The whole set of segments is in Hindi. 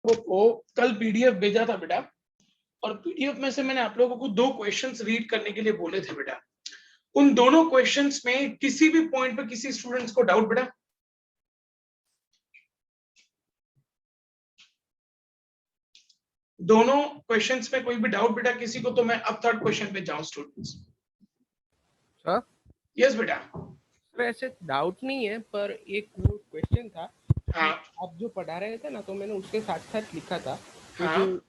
लोगों को कल पीडीएफ भेजा था बेटा, और पीडीएफ में से मैंने आप लोगों को 2 क्वेश्चंस रीड करने के लिए बोले थे बेटा। उन दोनों क्वेश्चंस में किसी भी पॉइंट पे किसी स्टूडेंट्स को डाउट बेटा? दोनों क्वेश्चंस में कोई भी डाउट बेटा किसी को? तो मैं अब थर्ड क्वेश्चन पे जाऊं स्टूडेंट्स। सर यस बेटा। सर ऐसे डाउट नहीं है, पर एक वो क्वेश्चन था। हाँ आप जो पढ़ा रहे थे ना, तो मैंने उसके साथ साथ लिखा था। तो हाँ जो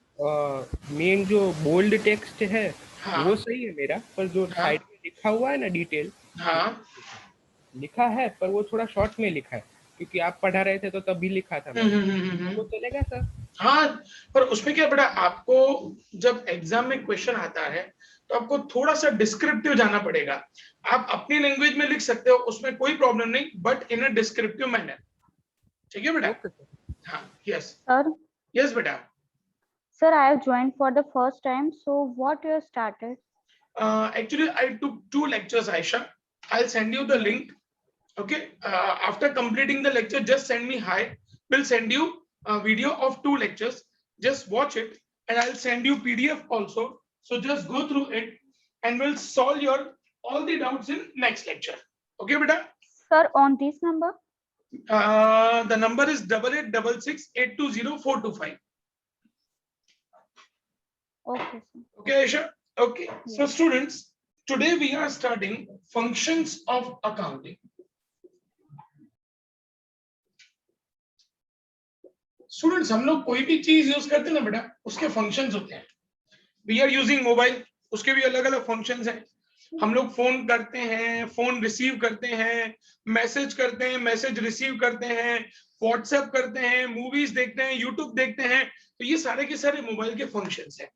मेन जो बोल्ड टेक्स्ट है हाँ वो सही है मेरा, पर जो हाँ साइड में लिखा हुआ है ना डिटेल, हाँ लिखा है पर वो थोड़ा शॉर्ट में लिखा है, क्योंकि आप पढ़ा रहे थे तो तभी लिखा था मैंने। वो चलेगा सर? हाँ, पर उसमें क्या बेटा, आपको जब एग्जाम में क्वेश्चन आता है तो आपको थोड़ा सा डिस्क्रिप्टिव जाना पड़ेगा। आप अपनी लैंग्वेज में लिख सकते हो, उसमें कोई प्रॉब्लम नहीं, but in a descriptive manner. ठीक है बेटा? Okay sir. हाँ, यस Sir, यस बेटा। sir, I have joined for the first time. So what you have started? Actually, I took 2 lectures, Aisha. I'll send you the link. Okay. After completing the lecture, just send me hi. We'll send you a video of 2 lectures. Just watch it, and I'll send you PDF also. So just go through it, and we'll solve your all the doubts in next lecture. Okay, beta? Sir, on this number? The number is 8866820425. Okay, sir. Okay, Aisha? Okay. So students, today we are starting functions of accounting. Students, हम लोग कोई भी चीज यूज करते हैं ना बेटा, उसके फंक्शंस होते हैं। वी आर यूजिंग मोबाइल, उसके भी अलग अलग फंक्शंस हैं। हम लोग फोन करते हैं, फोन रिसीव करते हैं, मैसेज करते हैं, मैसेज रिसीव करते हैं, व्हाट्सएप करते हैं, मूवीज देखते हैं, यूट्यूब देखते हैं। तो ये सारे के सारे मोबाइल के फंक्शंस हैं।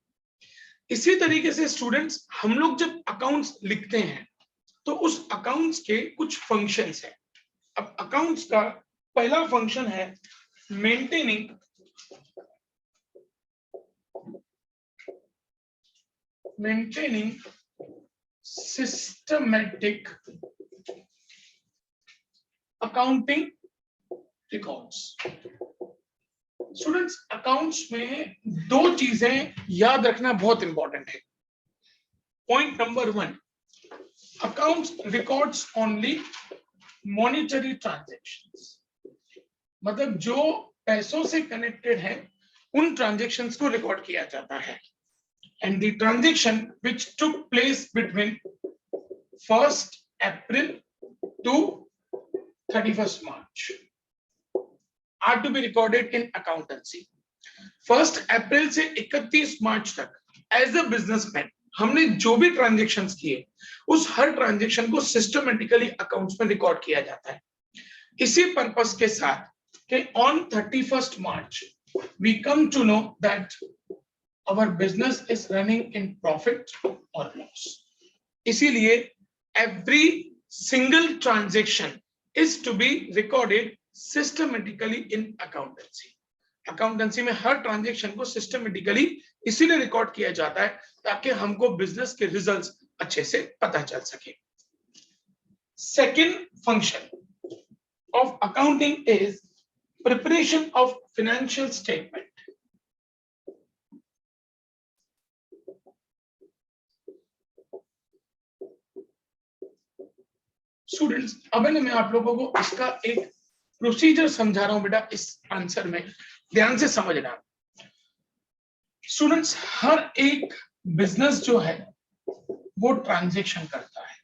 इसी तरीके से स्टूडेंट्स, हम लोग जब अकाउंट्स लिखते हैं तो उस अकाउंट्स के कुछ फंक्शंस हैं। अब अकाउंट्स का पहला फंक्शन है maintaining systematic accounting records. Students, accounts में 2 चीजें याद रखना बहुत इंपॉर्टेंट है। Point number 1, accounts records only monetary transactions, मतलब जो पैसों से कनेक्टेड है उन ट्रांजैक्शंस को रिकॉर्ड किया जाता है। And the transaction which took place between 1st April to 31st March are to be recorded in accountancy. 1st April से 31 मार्च तक एज अ बिजनेसमैन हमने जो भी ट्रांजेक्शन्स किए, उस हर ट्रांजेक्शन को सिस्टमेटिकली अकाउंट्स में रिकॉर्ड किया जाता है। इसी पर्पस के साथ कि on 31st March we come to know that our business is running in profit or loss. इसीलिए every single transaction is to be recorded systematically in accountancy. Accountancy में हर ट्रांजेक्शन को सिस्टमेटिकली इसीलिए रिकॉर्ड किया जाता है ताकि हमको बिजनेस के रिजल्ट्स अच्छे से पता चल सके। Second function of accounting is preparation of financial statement. Students, अब मैं आप लोगों को इसका एक प्रोसीजर समझा रहा हूं बेटा, इस आंसर में ध्यान से समझना। स्टूडेंट्स, हर एक बिजनेस जो है वो ट्रांजैक्शन करता है।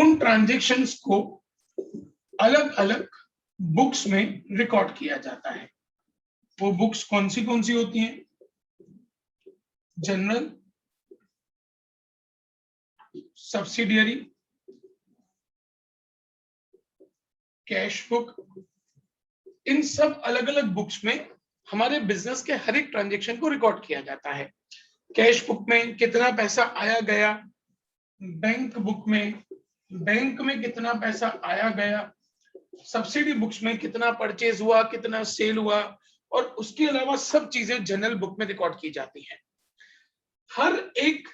उन ट्रांजैक्शंस को अलग अलग बुक्स में रिकॉर्ड किया जाता है। वो बुक्स कौन सी होती हैं? जनरल, सब्सिडियरी, कैश बुक, इन सब अलग अलग बुक्स में हमारे बिजनेस के हर एक ट्रांजैक्शन को रिकॉर्ड किया जाता है। कैश बुक में कितना पैसा आया गया, बैंक बुक में बैंक में कितना पैसा आया गया, सब्सिडी बुक्स में कितना परचेज हुआ, कितना सेल हुआ, और उसके अलावा सब चीजें जनरल बुक में रिकॉर्ड की जाती हैं। हर एक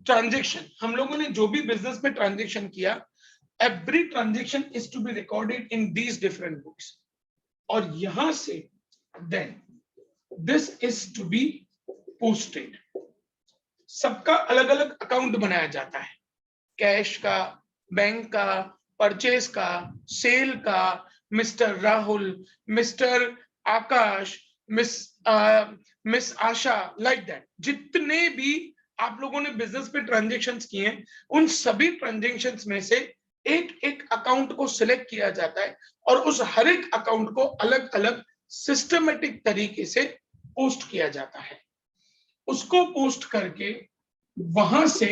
ट्रांजैक्शन, हम लोगों ने जो भी बिजनेस में ट्रांजैक्शन किया, every transaction is to be recorded in these different books. और यहां से then this is to be posted. सबका अलग अलग अकाउंट बनाया जाता है, कैश का, बैंक का, परचेज का, सेल का, mister Rahul, mister Akash, miss Asha, like that. जितने भी आप लोगों ने बिजनेस पे ट्रांजेक्शन्स किए हैं, उन सभी ट्रांजेक्शन्स में से एक एक अकाउंट को सिलेक्ट किया जाता है और उस हर एक अकाउंट को अलग अलग सिस्टमेटिक तरीके से पोस्ट किया जाता है। उसको पोस्ट करके वहां से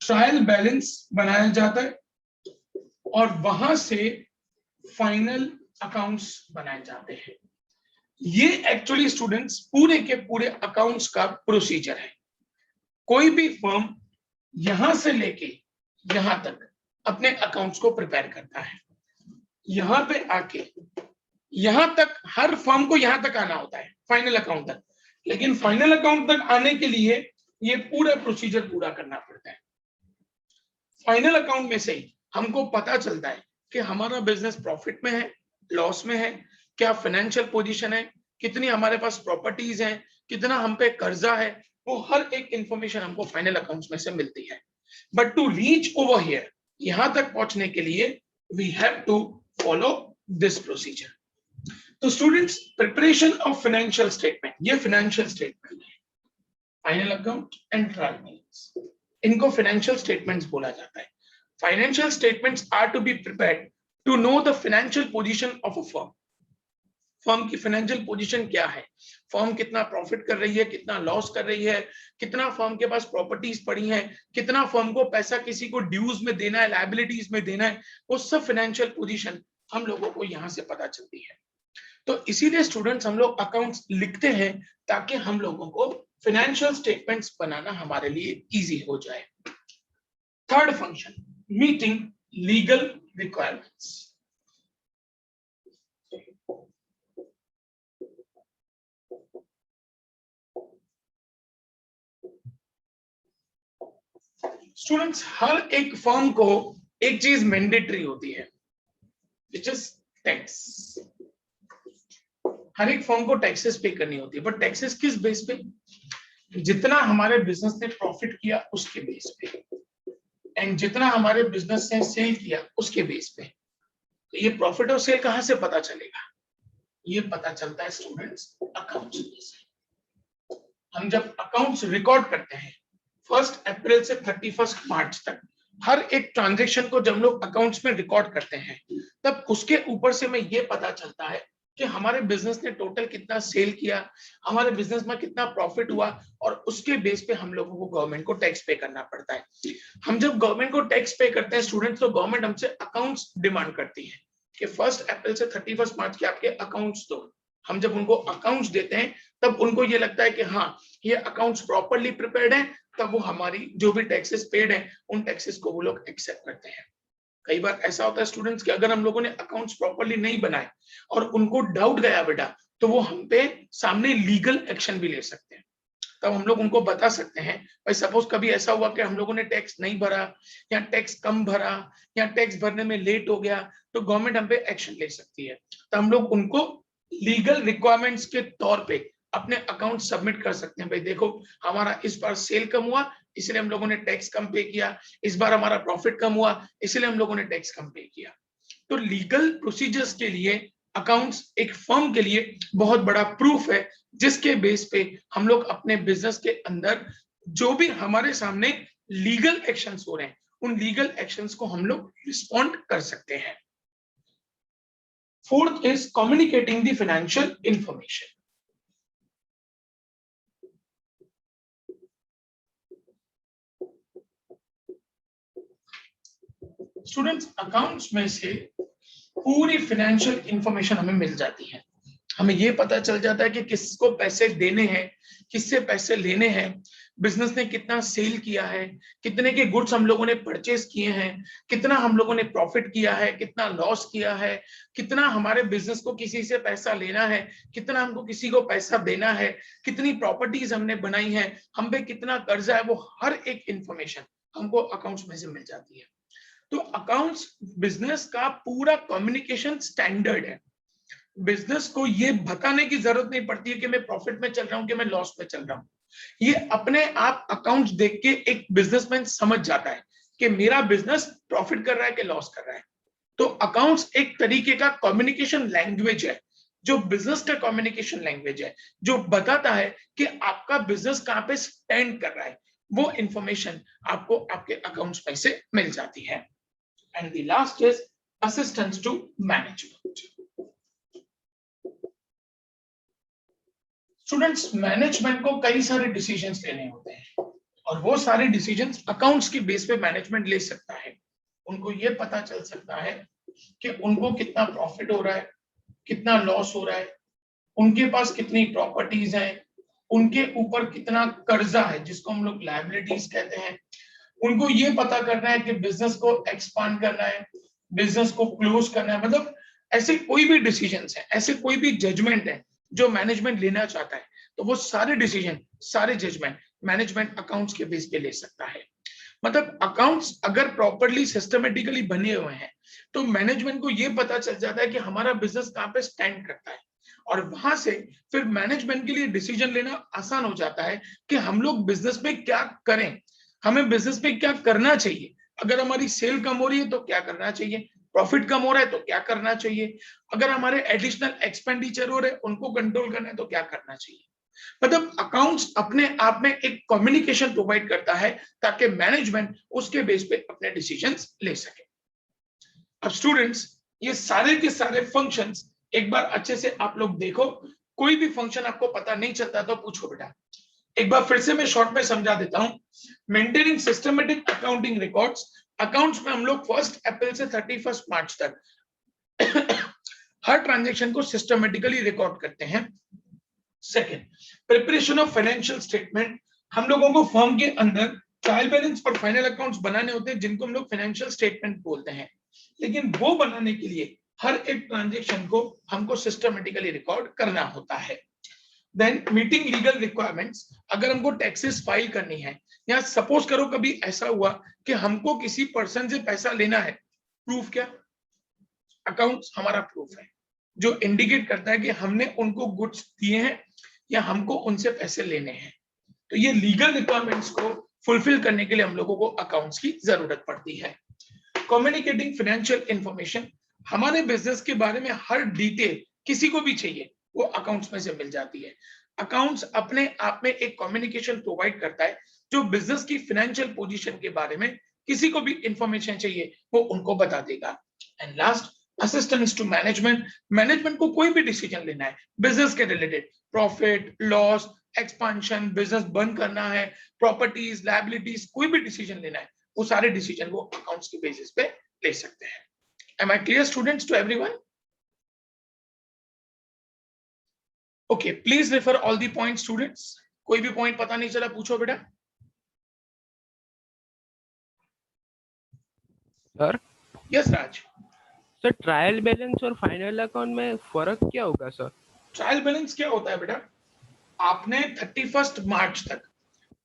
ट्रायल बैलेंस बनाया जाता है और वहां से फाइनल अकाउंट्स बनाए जाते हैं। ये एक्चुअली स्टूडेंट्स पूरे के पूरे अकाउंट्स का प्रोसीजर है। कोई भी फर्म यहां से लेके यहां तक अपने अकाउंट्स को प्रिपेयर करता है। यहां पे आके यहां तक हर फर्म को यहां तक आना होता है, फाइनल अकाउंट तक। लेकिन फाइनल अकाउंट तक आने के लिए ये पूरा प्रोसीजर पूरा करना पड़ता है। फाइनल अकाउंट में से ही हमको पता चलता है कि हमारा बिजनेस प्रॉफिट में है, लॉस में है, क्या फाइनेंशियल पोजीशन है, कितनी हमारे पास प्रॉपर्टीज हैं, कितना हम पे कर्जा है। वो हर एक इंफॉर्मेशन हमको फाइनल अकाउंट्स में से मिलती है। But to reach over here, यहां तक पहुंचने के लिए we have to follow this procedure. तो students, preparation of financial statement, ये फाइनेंशियल स्टेटमेंट है, final account and trial balance, इनको फाइनेंशियल स्टेटमेंट्स बोला जाता है। Financial statements are to be prepared to know the financial position of a firm. Firm की फाइनेंशियल पोजीशन क्या है, फर्म कितना प्रॉफिट कर रही है, कितना लॉस कर रही है, कितना फर्म के पास प्रॉपर्टीज पड़ी हैं, कितना फर्म को पैसा किसी को ड्यूज में देना है, लायबिलिटीज में देना है, वो सब फाइनेंशियल पोजीशन हम लोगों को यहां से पता चलती है। तो इसीलिए स्टूडेंट्स हम लोग अकाउंट्स लिखते हैं ताकि हम लोगों को फाइनेंशियल स्टेटमेंट्स बनाना हमारे लिए इजी हो जाए। Third function, meeting legal requirements. Students, हर एक फर्म को एक चीज मैंडेटरी होती है, विच इज टैक्स। हर एक फर्म को टैक्सेस पे करनी होती है, बट टैक्सेस किस बेस पे? जितना हमारे बिजनेस ने प्रॉफिट किया उसके बेस पे, एंड जितना हमारे बिजनेस ने सेल किया उसके बेस पे। तो ये प्रॉफिट और सेल कहां से पता चलेगा? ये पता चलता है स्टूडेंट्स अकाउंट्स से। हम जब अकाउंट्स रिकॉर्ड करते हैं 1 अप्रैल से 31 मार्च तक, हर एक ट्रांजैक्शन को जब हम लोग अकाउंट्स में रिकॉर्ड करते हैं, तब उसके ऊपर से हमें ये पता चलता है कि हमारे बिजनेस ने टोटल कितना सेल किया, हमारे बिजनेस में कितना प्रॉफिट हुआ, और उसके बेस पे हम लोगों को गवर्नमेंट को टैक्स पे करना पड़ता है। हम जब गवर्नमेंट को टैक्स पे करते हैं स्टूडेंट्स, तो गवर्नमेंट हमसे अकाउंट्स डिमांड करती है कि 1 अप्रैल से 31 मार्च के आपके अकाउंट्स दो। हम जब उनको अकाउंट्स देते हैं तब उनको ये लगता है कि हाँ, ये अकाउंट्स प्रॉपर्ली प्रिपेयर्ड है, तब वो हमारी जो भी टैक्सेस पेड है उन टैक्सेस को वो लोग एक्सेप्ट करते हैं। कई बार ऐसा होता है स्टूडेंट्स कि अगर हम लोगों ने अकाउंट्स प्रॉपर्ली नहीं बनाए और उनको डाउट गया बेटा, तो वो हम पे सामने लीगल एक्शन भी ले सकते हैं। तब हम लोग उनको बता सकते हैं, भाई सपोज कभी ऐसा हुआ कि हम लोगों ने टैक्स नहीं भरा, या टैक्स कम भरा, या टैक्स भरने में लेट हो गया, तो गवर्नमेंट हम पे एक्शन ले सकती है। तो हम लोग उनको लीगल रिक्वायरमेंट्स के तौर पे अपने अकाउंट सबमिट कर सकते हैं। भाई देखो, हमारा इस बार सेल कम हुआ इसलिए हम लोगों ने टैक्स कम पे किया, इस बार हमारा प्रॉफिट कम हुआ इसलिए हम लोगों ने टैक्स कम पे किया। तो लीगल प्रोसीजर्स के लिए अकाउंट्स एक फर्म के लिए बहुत बड़ा प्रूफ है, जिसके बेस पे हम लोग अपने बिजनेस के अंदर जो भी हमारे सामने लीगल एक्शंस हो रहे हैं, उन लीगल एक्शंस को हम लोग रिस्पॉन्ड कर सकते हैं। Fourth is communicating the financial information. Students, accounts में से पूरी फाइनेंशियल इंफॉर्मेशन हमें मिल जाती है। हमें ये पता चल जाता है कि किसको पैसे देने हैं, किससे पैसे लेने हैं, बिजनेस ने कितना सेल किया है, कितने के गुड्स हम लोगों ने परचेज किए हैं, कितना हम लोगों ने प्रॉफिट किया है, कितना लॉस किया है, कितना हमारे बिजनेस को किसी से पैसा लेना है, कितना हमको किसी को पैसा देना है, कितनी प्रॉपर्टीज हमने बनाई है, हम पे कितना कर्जा है, वो हर एक इंफॉर्मेशन हमको अकाउंट्स में से मिल जाती है। तो अकाउंट्स बिजनेस का पूरा कम्युनिकेशन स्टैंडर्ड है। बिजनेस को ये बताने की जरूरत नहीं पड़ती है कि मैं प्रॉफिट में चल रहा हूं कि मैं लॉस में चल रहा हूं। ये अपने आप अकाउंट्स देख के एक बिजनेसमैन समझ जाता है कि मेरा बिजनेस प्रॉफिट कर रहा है कि लॉस कर रहा है। तो अकाउंट्स एक तरीके का कम्युनिकेशन लैंग्वेज है, जो बिजनेस का कम्युनिकेशन लैंग्वेज है, जो बताता है कि आपका बिजनेस कहां पे स्टैंड कर रहा है। वो इंफॉर्मेशन आपको आपके अकाउंट्स में से मिल जाती है। And the last is assistance to management. Students, management को कई सारे डिसीजंस लेने होते हैं और वो सारे डिसीजंस अकाउंट्स की बेस पे मैनेजमेंट ले सकता है। उनको ये पता चल सकता है कि उनको कितना प्रॉफिट हो रहा है, कितना लॉस हो रहा है, उनके पास कितनी प्रॉपर्टीज हैं, उनके ऊपर कितना कर्जा है जिसको हम लोग लायबिलिटीज कहते हैं। उनको ये पता करना है कि बिजनेस को एक्सपांड करना है, बिजनेस को क्लोज करना है। मतलब ऐसे कोई भी डिसीजंस है, ऐसे कोई भी जजमेंट है जो मैनेजमेंट लेना चाहता है, तो वो सारे डिसीजन, सारे जजमेंट मैनेजमेंट अकाउंट्स के बेस पे ले सकता है। मतलब अकाउंट्स अगर प्रॉपरली सिस्टमेटिकली बने हुए हैं तो मैनेजमेंट को ये पता चल जाता है कि हमारा बिजनेस कहाँ पे स्टैंड करता है, और वहां से फिर मैनेजमेंट के लिए डिसीजन लेना आसान हो जाता है कि हम लोग बिजनेस में क्या करें, हमें बिजनेस में क्या करना चाहिए। अगर हमारी सेल कम हो रही है तो क्या करना चाहिए, प्रॉफिट कम हो रहा है तो क्या करना चाहिए, अगर हमारे एडिशनल एक्सपेंडिचर हो रहे हैं उनको कंट्रोल करना है तो क्या करना चाहिए। मतलब अकाउंट्स अपने आप में एक कम्युनिकेशन प्रोवाइड करता है ताकि मैनेजमेंट उसके बेस पे अपने डिसीजंस ले सके। अब स्टूडेंट्स, ये सारे के सारे फंक्शंस एक बार अच्छे से आप लोग देखो। कोई भी फंक्शन आपको पता नहीं चलता तो पूछो बेटा। एक बार फिर से मैं शॉर्ट में समझा देता हूं। Maintaining systematic accounting records, accounts में हम लोग 1 अप्रैल से 31 मार्च तक हर ट्रांजैक्शन को सिस्टमेटिकली रिकॉर्ड करते हैं। Second, preparation of financial statement, हम लोगों को फर्म के अंदर ट्रायल बैलेंस और फाइनल अकाउंट्स बनाने होते हैं जिनको हम लोग फाइनेंशियल स्टेटमेंट बोलते हैं। लेकिन वो बनाने के लिए हर एक ट्रांजैक्शन को हमको सिस्टमेटिकली रिकॉर्ड करना होता है। देन मीटिंग लीगल रिक्वायरमेंट्स, अगर हमको टैक्सेस फाइल करनी है या सपोज करो कभी ऐसा हुआ कि हमको किसी पर्सन से पैसा लेना है, प्रूफ क्या, अकाउंट्स हमारा प्रूफ है जो इंडिकेट करता है कि हमने उनको गुड्स दिए हैं या हमको उनसे पैसे लेने हैं। तो ये लीगल रिक्वायरमेंट्स को फुलफिल करने के लिए हम लोगों को अकाउंट्स की जरूरत पड़ती है। कम्युनिकेटिंग फाइनेंशियल इंफॉर्मेशन, हमारे बिजनेस के बारे में हर डिटेल किसी को भी चाहिए वो अकाउंट्स में से मिल जाती है। अकाउंट्स अपने आप में एक कम्युनिकेशन प्रोवाइड करता है जो बिजनेस की फाइनेंशियल पोजीशन के बारे में किसी को भी इंफॉर्मेशन चाहिए वो उनको बता देगा। And last, assistance to management, management को कोई भी डिसीजन लेना है बिजनेस के related, profit loss, expansion, business बंद करना है, प्रॉपर्टीज लायबिलिटीज, कोई भी डिसीजन लेना है, वो सारे डिसीजन वो अकाउंट्स के बेसिस पे ले सकते हैं। Am I clear students to everyone? Okay, please refer all the points students. कोई भी पॉइंट पता नहीं चला पूछो बेटा। सर यस राज। सर ट्रायल बैलेंस और फाइनल अकाउंट में फर्क क्या होगा सर? ट्रायल बैलेंस क्या होता है बेटा, आपने 31 मार्च तक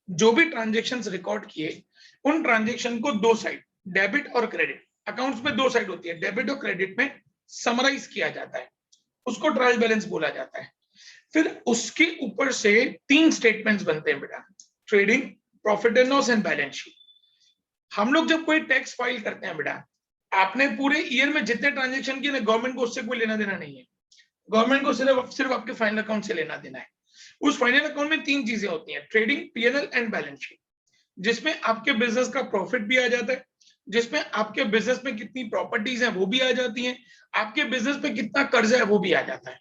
जो भी ट्रांजेक्शन्स रिकॉर्ड किए उन ट्रांजेक्शन को दो साइड, डेबिट और क्रेडिट, अकाउंट्स में दो साइड होती है, डेबिट और क्रेडिट में समराइज किया जाता है, उसको ट्रायल बैलेंस बोला जाता है। फिर उसके ऊपर से 3 स्टेटमेंट्स बनते हैं बेटा, trading, profit and loss and balance sheet. हम लोग जब कोई टैक्स फाइल करते हैं बेटा, आपने पूरे ईयर में जितने ट्रांजेक्शन किए ना, गवर्नमेंट को उससे कोई लेना देना नहीं है। गवर्नमेंट को सिर्फ आपके फाइनल अकाउंट से लेना देना है। उस फाइनल अकाउंट में 3 चीजें होती हैं, trading, PNL and balance sheet, जिसमें आपके बिजनेस का प्रॉफिट भी आ जाता है, जिसमें आपके बिजनेस में कितनी प्रॉपर्टीज हैं वो भी आ जाती हैं, आपके बिजनेस पे कितना कर्जा है वो भी आ जाता है।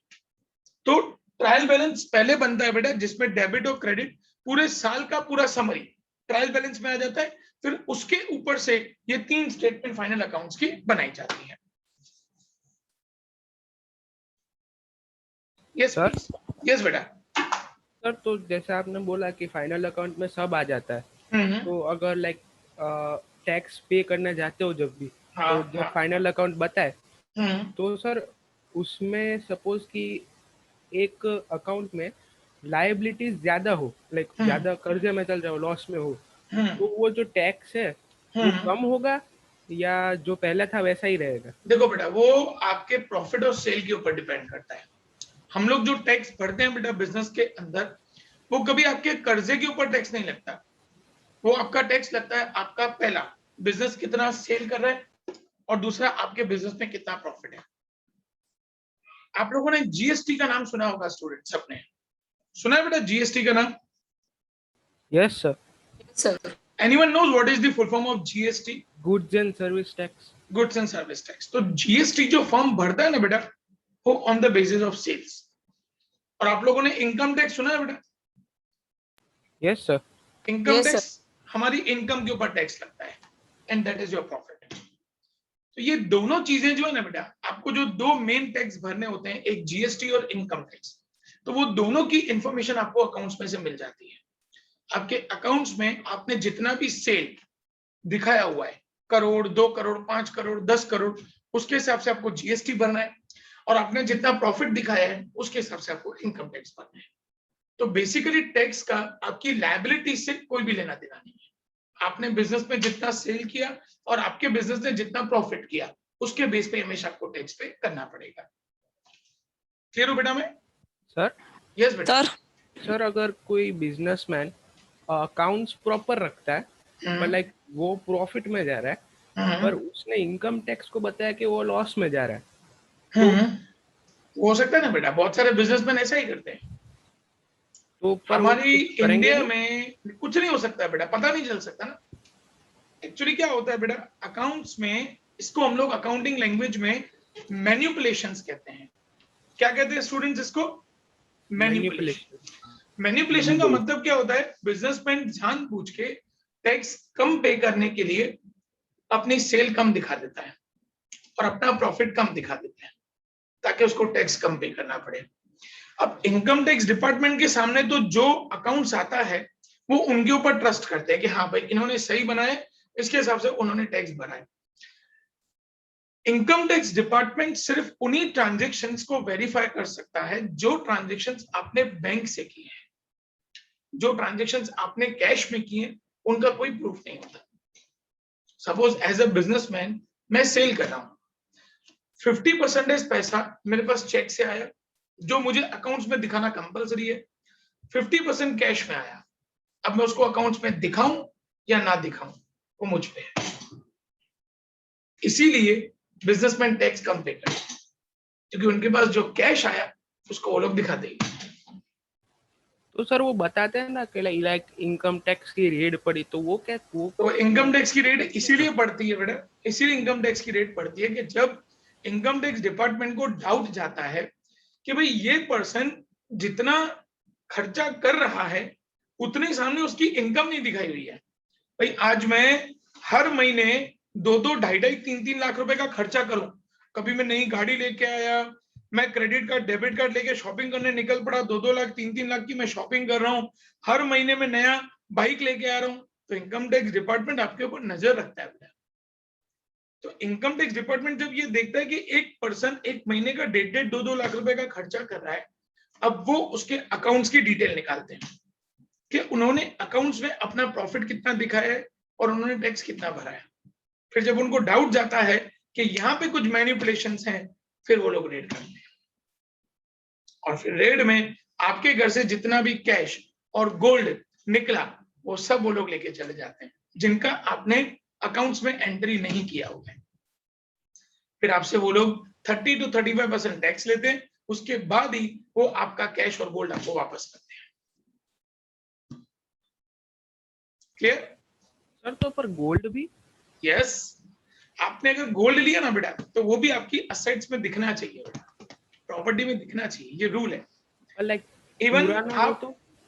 तो ट्रायल बैलेंस पहले बनता है बेटा जिसमें डेबिट और क्रेडिट पूरे साल का पूरा समरी ट्रायल बैलेंस में आ जाता है। फिर उसके ऊपर से ये 3 स्टेटमेंट फाइनल अकाउंट्स की बनाई जाती है। यस सर यस बेटा। सर तो जैसे आपने बोला कि फाइनल अकाउंट में सब आ जाता है, तो अगर लाइक टैक्स पे करना चाहते हो जब भी, तो जब फाइनल अकाउंट बताए तो सर उसमें सपोज कि एक अकाउंट में लायबिलिटीज ज्यादा हो, लाइक ज्यादा कर्जे में चल रहा हो, लॉस में हो, तो वो जो टैक्स है वो कम होगा या जो पहले था वैसा ही रहेगा? देखो बेटा, वो आपके प्रॉफिट और सेल के ऊपर डिपेंड करता है। हम लोग जो टैक्स भरते हैं बेटा बिजनेस के अंदर, वो कभी आपके कर्जे के ऊपर टैक्स नहीं लगता। वो आपका टैक्स लगता है आपका पहला बिजनेस कितना सेल कर रहा है, और दूसरा आपके बिजनेस में कितना प्रॉफिट है। आप लोगों ने जीएसटी का नाम सुना होगा स्टूडेंट, सबने सुना है बेटा जीएसटी का नाम? Yes sir. Sir anyone knows what is the full form of GST? Goods and service tax. Goods and service tax. तो जीएसटी जो फर्म भरता है ना बेटा, वो on the basis of sales. और आप लोगों ने इनकम टैक्स सुना है बेटा? Yes sir. Income Yes, tax हमारी इनकम के ऊपर टैक्स लगता है, and that is your profit. तो ये दोनों चीजें जो है ना बेटा, आपको जो दो मेन टैक्स भरने होते हैं, एक जीएसटी और इनकम टैक्स, तो वो दोनों की इंफॉर्मेशन आपको अकाउंट्स में से मिल जाती है। आपके अकाउंट्स में आपने जितना भी सेल दिखाया हुआ है, करोड़, 2 करोड़, 5 करोड़, 10 करोड़, उसके हिसाब से आपको जीएसटी भरना है। और आपने जितना प्रॉफिट दिखाया है उसके हिसाब से आपको इनकम टैक्स भरना है। तो बेसिकली टैक्स का आपकी लायबिलिटी से कोई भी लेना देना नहीं है। आपने बिजनेस में जितना सेल किया और आपके बिजनेस ने जितना प्रॉफिट किया, उसके बेस पे हमेशा आपको टैक्स पे करना पड़ेगा। क्लियर हो बेटा? मैं सर। यस बेटा। सर सर अगर कोई बिजनेसमैन अकाउंट्स प्रॉपर रखता है पर लाइक वो प्रॉफिट में जा रहा है, पर उसने इनकम टैक्स को बताया कि वो लॉस में जा रहा है, हो सकता है ना बेटा, बहुत सारे बिजनेसमैन ऐसा ही करते हैं। तो पर वो हमारी कुछ करेंगे इंडिया नहीं? में कुछ नहीं हो सकता है बेटा, पता नहीं चल सकता ना। एक्चुअली क्या होता है बेटा, अकाउंट्स में, इसको हम लोग अकाउंटिंग लैंग्वेज में मैन्युपुलेशंस कहते हैं। क्या कहते हैं स्टूडेंट्स इसको? मैन्युपुलेशन। मैन्युपुलेशन का मतलब क्या होता है? बिजनेसमैन जानबूझ के टैक्स कम पे करने के लिए अपनी सेल कम दिखा देता है और अपना प्रॉफिट कम दिखा देता है, ताकि उसको टैक्स कम पे करना पड़े। अब इनकम टैक्स डिपार्टमेंट के सामने तो जो अकाउंट्स आता है, वो उनके ऊपर ट्रस्ट करते हैं कि हाँ भाई इन्होंने सही बनाए, इसके हिसाब से उन्होंने टैक्स भरा है। इनकम टैक्स डिपार्टमेंट सिर्फ उन्हीं ट्रांजैक्शंस को वेरीफाई कर सकता है जो ट्रांजैक्शंस आपने बैंक से किए हैं। जो ट्रांजैक्शंस आपने कैश में किए, उनका कोई प्रूफ नहीं होता। सपोज एज अ बिजनेसमैन मैं सेल कर रहा हूं, 50% पैसा मेरे पास चेक से आया, जो मुझे अकाउंट्स में दिखाना कंपलसरी है। 50% कैश में आया, अब मैं उसको अकाउंट्स में दिखाऊं या ना दिखाऊं, वो मुझ पे है। इसीलिए बिजनेसमैन टैक्स कम पे करते हैं, क्योंकि उनके पास जो कैश आया उसको वो लोग दिखा देंगे। तो सर वो बताते हैं ना कि लाइक इनकम टैक्स की रेड पड़ी, तो वो क्या तो इनकम टैक्स की रेट इसीलिए बढ़ती है बेटा, इसीलिए इनकम टैक्स की रेट बढ़ती है कि जब इनकम टैक्स डिपार्टमेंट को डाउट जाता है कि भाई ये पर्सन जितना खर्चा कर रहा है उतने सामने उसकी इनकम नहीं दिखाई हुई है। भाई आज मैं हर महीने 2-2, 2.5-2.5, 3-3 लाख रुपए का खर्चा करूं, कभी मैं नई गाड़ी लेके आया, मैं क्रेडिट कार्ड, डेबिट कार्ड लेके शॉपिंग करने निकल पड़ा, 2-2 लाख, 3-3 लाख की मैं शॉपिंग कर रहा हूं, हर महीने में नया बाइक लेके आ रहा हूं, तो इनकम टैक्स डिपार्टमेंट आपके ऊपर नजर रखता है। तो इनकम टैक्स डिपार्टमेंट जब ये देखता है कि एक पर्सन एक महीने का 1.5-1.5, 2-2 लाख रुपए का खर्चा कर रहा है, अब वो उसके अकाउंट्स की डिटेल निकालते हैं कि उन्होंने अकाउंट्स में अपना प्रॉफिट कितना दिखाया है और उन्होंने टैक्स कितना भरा है। फिर जब उनको डाउट जाता है कि यहाँ पे कुछ मैनिपुलेशंस हैं, फिर वो लोग रेड करते हैं। और फिर रेड में आपके घर से जितना भी कैश और गोल्ड निकला, वो सब वो लोग लेके चले जाते हैं, जिनका आपने अकाउंट्स में एंट्री नहीं किया हुआ है। फिर आपसे वो लोग 30 to 35% टैक्स लेते हैं, उसके बाद ही वो आपका कैश और गोल्ड आपको वापस करते हैं। क्लियर? सर तो पर गोल्ड भी? यस, आपने अगर गोल्ड लिया ना बेटा, तो वो भी आपकी असेट्स में दिखना चाहिए बेटा, प्रॉपर्टी में दिखना चाहिए, ये रूल है। लाइक इवन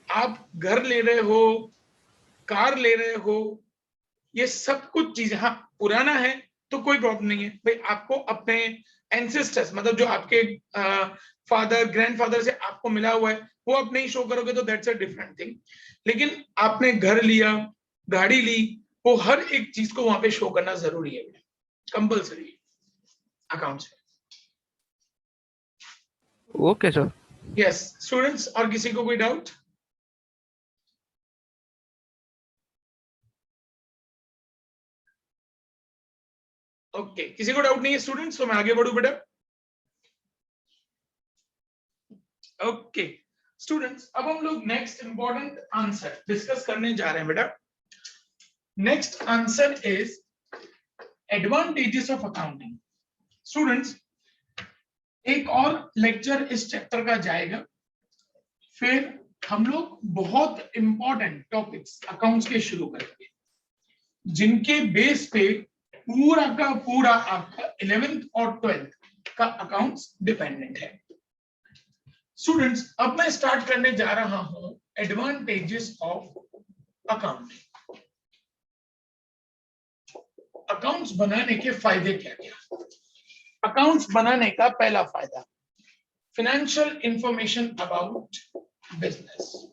आप घर ले रहे हो, कार ले रहे हो, ये सब कुछ चीजें, हाँ पुराना है तो कोई प्रॉब्लम नहीं है भाई, आपको अपने एंसेस्टर्स, मतलब जो आपके फादर, ग्रैंडफादर से आपको मिला हुआ है, वो आप नहीं शो करोगे तो दैट्स अ डिफरेंट थिंग। लेकिन आपने घर लिया, गाड़ी ली, वो हर एक चीज को वहां पे शो करना जरूरी है, कंपल्सरी अकाउंट्स में। Okay sir. यस स्टूडेंट्स, और किसी को कोई डाउट? ओके, किसी को डाउट नहीं है स्टूडेंट्स? तो मैं आगे बढ़ू बेटा। ओके स्टूडेंट्स, अब हम लोग नेक्स्ट इंपॉर्टेंट आंसर डिस्कस करने जा रहे हैं बेटा। Next answer is advantages of accounting. Students, एक और लेक्चर इस चैप्टर का जाएगा, फिर हम लोग बहुत इंपॉर्टेंट टॉपिक्स अकाउंट्स के शुरू करेंगे, जिनके बेस पे पूरा का पूरा आपका 11th और 12th का अकाउंट्स डिपेंडेंट है। स्टूडेंट्स, अब मैं स्टार्ट करने जा रहा हूं एडवांटेजेस ऑफ अकाउंटिंग। अकाउंट्स बनाने के फायदे क्या क्या? अकाउंट्स बनाने का पहला फायदा, फाइनेंशियल इंफॉर्मेशन अबाउट बिजनेस।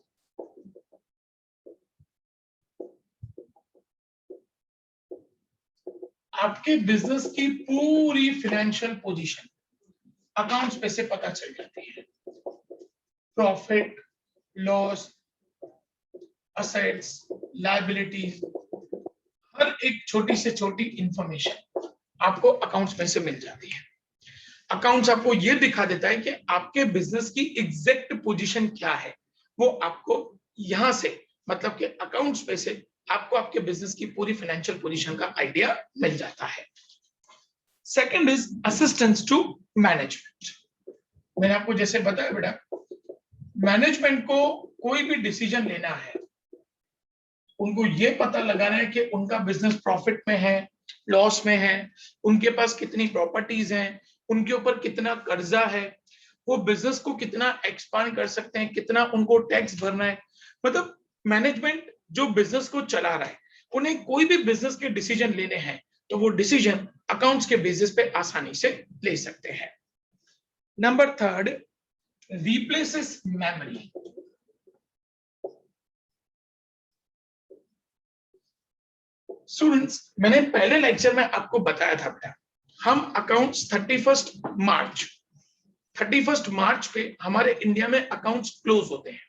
आपके बिजनेस की पूरी फाइनेंशियल पोजीशन अकाउंट्स पे से पता चल जाती है। प्रॉफिट, लॉस, असेट्स, लायबिलिटीज, हर एक छोटी से छोटी इंफॉर्मेशन आपको अकाउंट्स में से मिल जाती है। अकाउंट्स आपको ये दिखा देता है कि आपके बिजनेस की एग्जैक्ट पोजीशन क्या है, वो आपको यहां से, मतलब कि अकाउंट्स पे से आपको आपके बिजनेस की पूरी फाइनेंशियल पोजीशन का आइडिया मिल जाता है। Second is assistance to management. मैंने आपको जैसे बताया बेटा, मैनेजमेंट को कोई भी डिसीजन लेना है, उनको ये पता लगाना है कि उनका बिजनेस प्रॉफिट में है, लॉस में है, उनके पास कितनी प्रॉपर्टीज हैं, उनके ऊपर कितना कर्जा है, वो बिजनेस को कितना एक्सपांड कर सकते हैं, कितना उनको टैक्स भरना है। मतलब मैनेजमेंट जो बिजनेस को चला रहा है, उन्हें कोई भी बिजनेस के डिसीजन लेने हैं तो वो डिसीजन अकाउंट्स के बेसिस पे आसानी से ले सकते हैं। Number third, replaces memory. Students, मैंने पहले लेक्चर में आपको बताया था बेटा, हम अकाउंट्स 31st मार्च पे हमारे इंडिया में अकाउंट्स क्लोज होते हैं।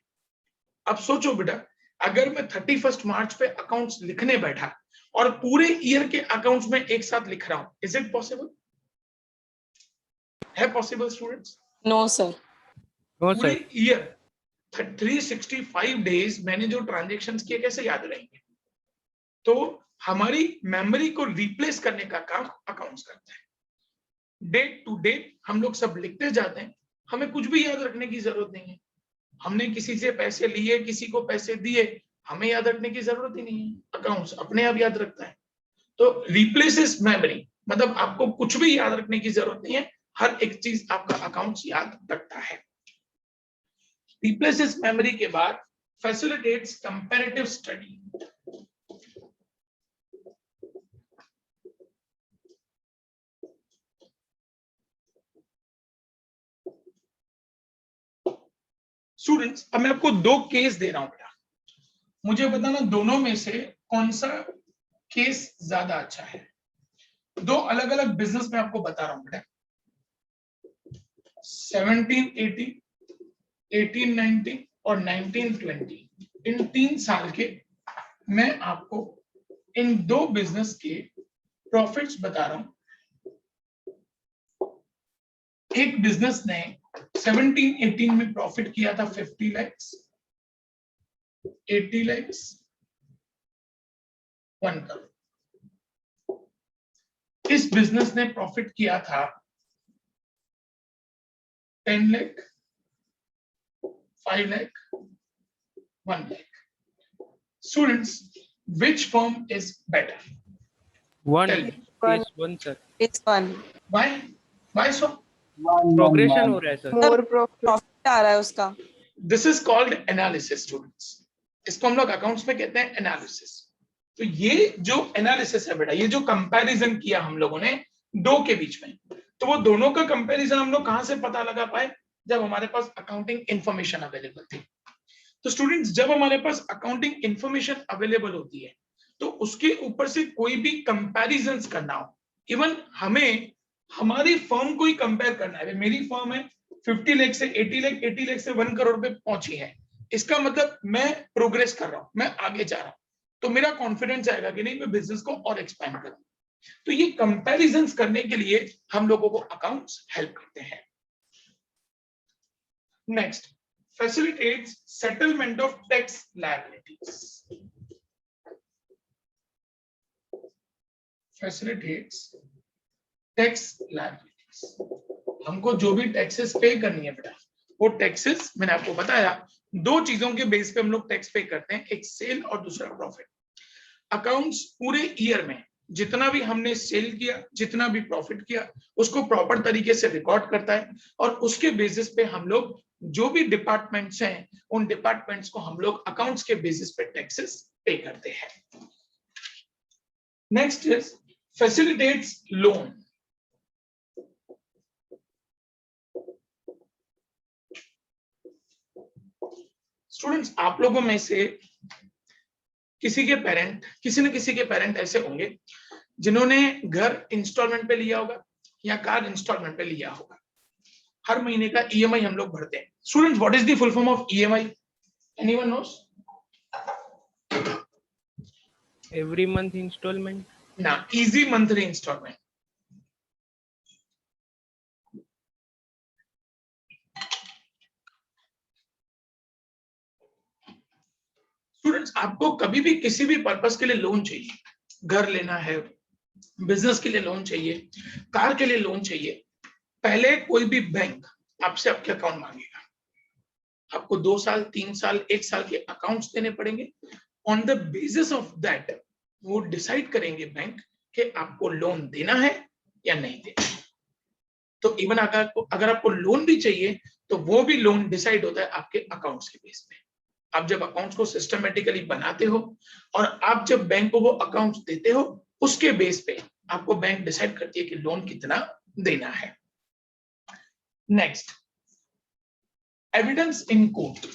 अब सोचो बेटा, अगर मैं 31st मार्च पे अकाउंट्स लिखने बैठा और पूरे ईयर के अकाउंट्स में एक साथ लिख रहा हूं, इज इट पॉसिबल? है पॉसिबल स्टूडेंट्स? No sir. पूरे ईयर 365 डेज मैंने जो ट्रांजेक्शन्स किए कैसे याद रहेंगे? तो हमारी मेमोरी को रिप्लेस करने का काम अकाउंट्स करता है। डेट टू डेट हम लोग सब लिखते जाते हैं, हमें कुछ भी याद रखने की जरूरत नहीं है। हमने किसी से पैसे लिए, किसी को पैसे दिए, हमें याद रखने की जरूरत ही नहीं है, अकाउंट्स अपने आप याद रखता है। तो रिप्लेसेस मेमोरी मतलब आपको कुछ भी याद रखने की जरूरत नहीं है, हर एक चीज आपका अकाउंट्स याद रखता है। रिप्लेसेस मेमोरी के बाद फैसिलिटेट्स कंपैरेटिव स्टडी। स्टूडेंट्स, अब मैं आपको दो केस दे रहा हूं बेटा, मुझे बताना दोनों में से कौन सा केस ज्यादा अच्छा है। दो अलग अलग बिजनेस में आपको बता रहा हूं बेटा। 1780, 1890 और 1920, इन 3 साल के मैं आपको इन दो बिजनेस के प्रॉफिट्स बता रहा हूं। एक बिजनेस ने 1718 में प्रॉफिट किया था 50 लाख, 80 लाख, 1 करोड़। इस बिजनेस ने प्रॉफिट किया था 10 lakh, 5 lakh, 1 lakh. Students, which firm is better? One. Tell me. Yes, one sir. It's one. Why? Why so? Progression हो रहा है सर। More profit आ रहा है उसका। This is called analysis, students. इसको हम लोग अकाउंट्स में कहते हैं एनालिसिस। तो ये जो एनालिसिस है बेटा, ये जो कंपैरिजन किया हम लोगों ने दो के बीच में, तो वो दोनों का कंपैरिजन हम लोग कहां से पता लगा पाए? जब हमारे पास अकाउंटिंग इंफॉर्मेशन अवेलेबल थी। तो स्टूडेंट्स, जब हमारे पास अकाउंटिंग इंफॉर्मेशन अवेलेबल होती है तो उसके ऊपर से कोई भी कंपैरिजंस करना हो, इवन हमें हमारी फर्म को ही कंपेयर करना है, मेरी फर्म है 50 लाख से 80 लाख, 80 लाख से 1 करोड़ पे पहुंची है, इसका मतलब मैं प्रोग्रेस कर रहा हूं, मैं आगे जा रहा हूं, तो मेरा कॉन्फिडेंस आएगा कि नहीं मैं बिजनेस को और एक्सपैंड करूं। तो ये कंपैरिजंस करने के लिए हम लोगों को अकाउंट्स हेल्प करते हैं। Next, facilitates settlement of tax liabilities. Facilitates tax liabilities. हमको जो भी टैक्सेस पे करनी है बेटा, वो टैक्सेस मैंने आपको बताया दो चीजों के बेस पे हम लोग टैक्स पे करते हैं, एक सेल और दूसरा प्रॉफिट। अकाउंट्स पूरे ईयर में जितना भी हमने सेल किया, जितना भी प्रॉफिट किया, उसको प्रॉपर तरीके से रिकॉर्ड करता है और उसके बेसिस पे हम लोग जो भी डिपार्टमेंट्स हैं उन डिपार्टमेंट्स को हम लोग अकाउंट्स के बेसिस पे टैक्सेस पे करते हैं। Next is facilitates loan. Students, आप लोगों में से किसी के पेरेंट, किसी न किसी के पेरेंट ऐसे होंगे जिन्होंने घर इंस्टॉलमेंट पे लिया होगा या कार इंस्टॉलमेंट पे लिया होगा। हर महीने का ईएमआई हम लोग भरते हैं। Students, what is the full form of EMI? Anyone knows? Every month instalment ना, इजी मंथली इंस्टॉलमेंट। स्टूडेंट्स, आपको कभी भी किसी भी पर्पस के लिए लोन चाहिए, घर लेना है, बिजनेस के लिए लोन चाहिए, कार के लिए लोन चाहिए, पहले कोई भी बैंक आपसे आपके अकाउंट मांगेगा। आपको 2 साल, 3 साल, 1 साल के अकाउंट्स देने पड़ेंगे। On the basis of that वो डिसाइड करेंगे बैंक कि आपको लोन देना है या नहीं देना। तो इवन अगर आपको लोन भी चाहिए तो वो भी लोन डिसाइड होता है आपके अकाउंट्स के बेस पे। आप जब अकाउंट्स को सिस्टमेटिकली बनाते हो और आप जब बैंक को वो अकाउंट्स देते हो, उसके बेस पे आपको बैंक डिसाइड करती है कि लोन कितना देना है। Next, evidence in court.